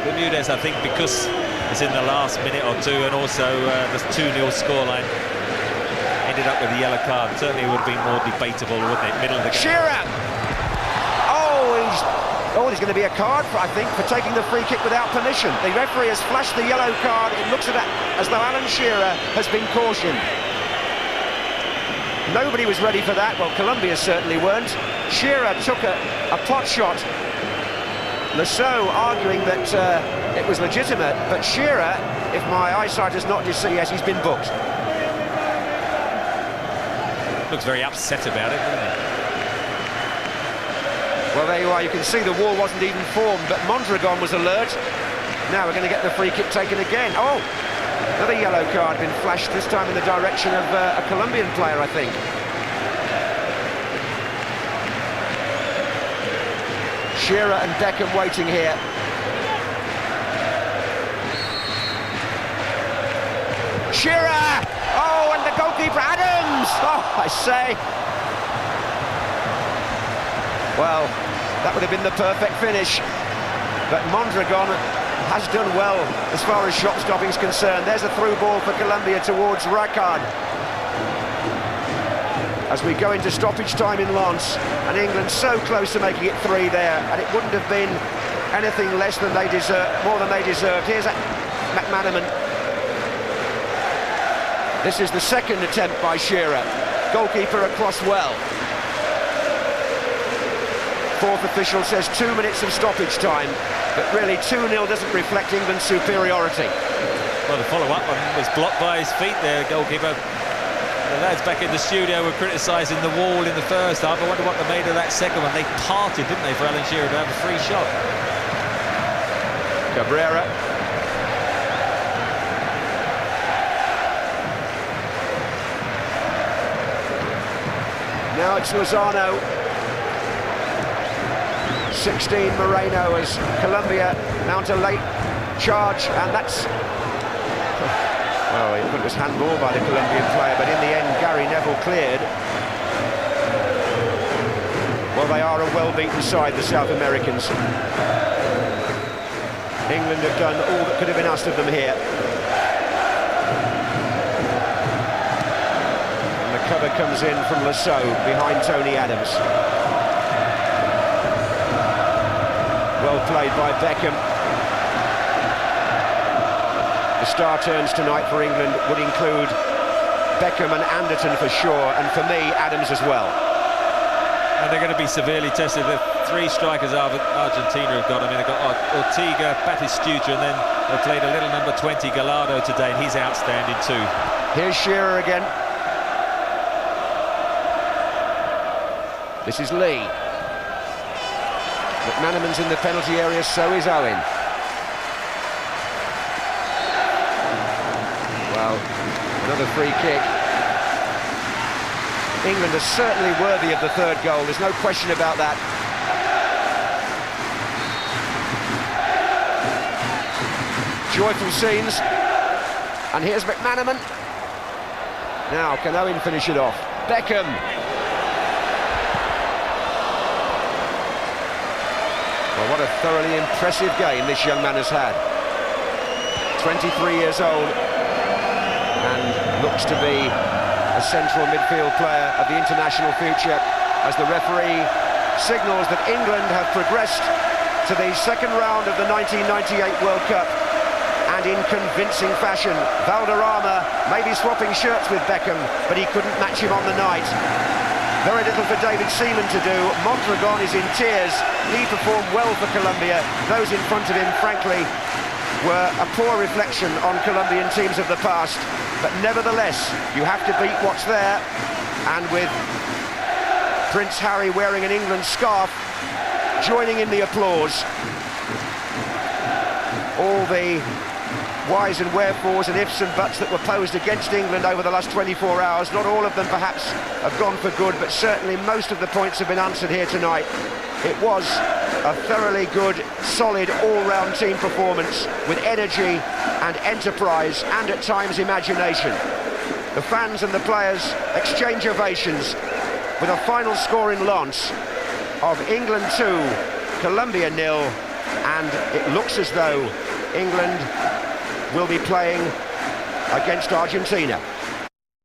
Bermudez, I think, because it's in the last minute or two, and also the 2-0 scoreline, ended up with a yellow card. Certainly would have been more debatable, wouldn't it? Middle of the game. Shearer! Oh, there's going to be a card, I think, for taking the free kick without permission. The referee has flashed the yellow card. It looks at it as though Alan Shearer has been cautioned. Nobody was ready for that. Well, Colombia certainly weren't. Shearer took a pot shot Lasso arguing that it was legitimate, but Shearer, if my eyesight does not deceive, yes, he's been booked. Looks very upset about it, doesn't he? Well, there you are. You can see the wall wasn't even formed, but Mondragon was alert. Now we're going to get the free kick taken again. Oh, another yellow card been flashed, this time in the direction of a Colombian player, I think. Shearer and Beckham waiting here. Shearer! Oh, and the goalkeeper, Adams! Oh, I say. Well, that would have been the perfect finish. But Mondragon has done well as far as shot stopping is concerned. There's a through ball for Colombia towards Rakan. As we go into stoppage time in Lens, and England so close to making it 3 there, and it wouldn't have been anything less than they deserved, more than they deserved. Here's McManaman. This is the second attempt by Shearer. Goalkeeper across well. Fourth official says 2 minutes of stoppage time, but really 2-0 doesn't reflect England's superiority. Well, the follow-up one was blocked by his feet there, goalkeeper. The lads back in the studio were criticising the wall in the first half. I wonder what they made of that second one. They parted, didn't they, for Alan Shearer to have a free shot. Cabrera. Now it's Lozano. 16 Moreno as Colombia mount a late charge, and that's... Well, it was handball by the Colombian player, but in the end Gary Neville cleared. Well, they are a well-beaten side, the South Americans. England have done all that could have been asked of them here. And the cover comes in from Lasso behind Tony Adams. Well played by Beckham. The star turns tonight for England would include Beckham and Anderton for sure, and for me, Adams as well. And they're going to be severely tested. The 3 strikers Argentina have got. I mean, they've got Ortega, Batistuta, and then they played a little number 20, Gallardo, today, and he's outstanding too. Here's Shearer again. This is Lee. McManaman's in the penalty area, so is Owen. Well, another free kick. England are certainly worthy of the 3rd goal, there's no question about that. Joyful scenes. And here's McManaman. Now, can Owen finish it off? Beckham. Well, what a thoroughly impressive game this young man has had. 23 years old, and looks to be a central midfield player of the international future, as the referee signals that England have progressed to the 2nd round of the 1998 World Cup, and in convincing fashion. Valderrama may be swapping shirts with Beckham, but he couldn't match him on the night. Very little for David Seaman to do. Mondragon is in tears. He performed well for Colombia. Those in front of him, frankly, were a poor reflection on Colombian teams of the past. But nevertheless, you have to beat what's there. And with Prince Harry wearing an England scarf, joining in the applause, all the whys and wherefores and ifs and buts that were posed against England over the last 24 hours, not all of them perhaps have gone for good, but certainly most of the points have been answered here tonight. It was a thoroughly good, solid, all-round team performance with energy and enterprise and at times imagination. The fans and the players exchange ovations with a final score in Lens of England 2, Colombia 0, and it looks as though England will be playing against Argentina.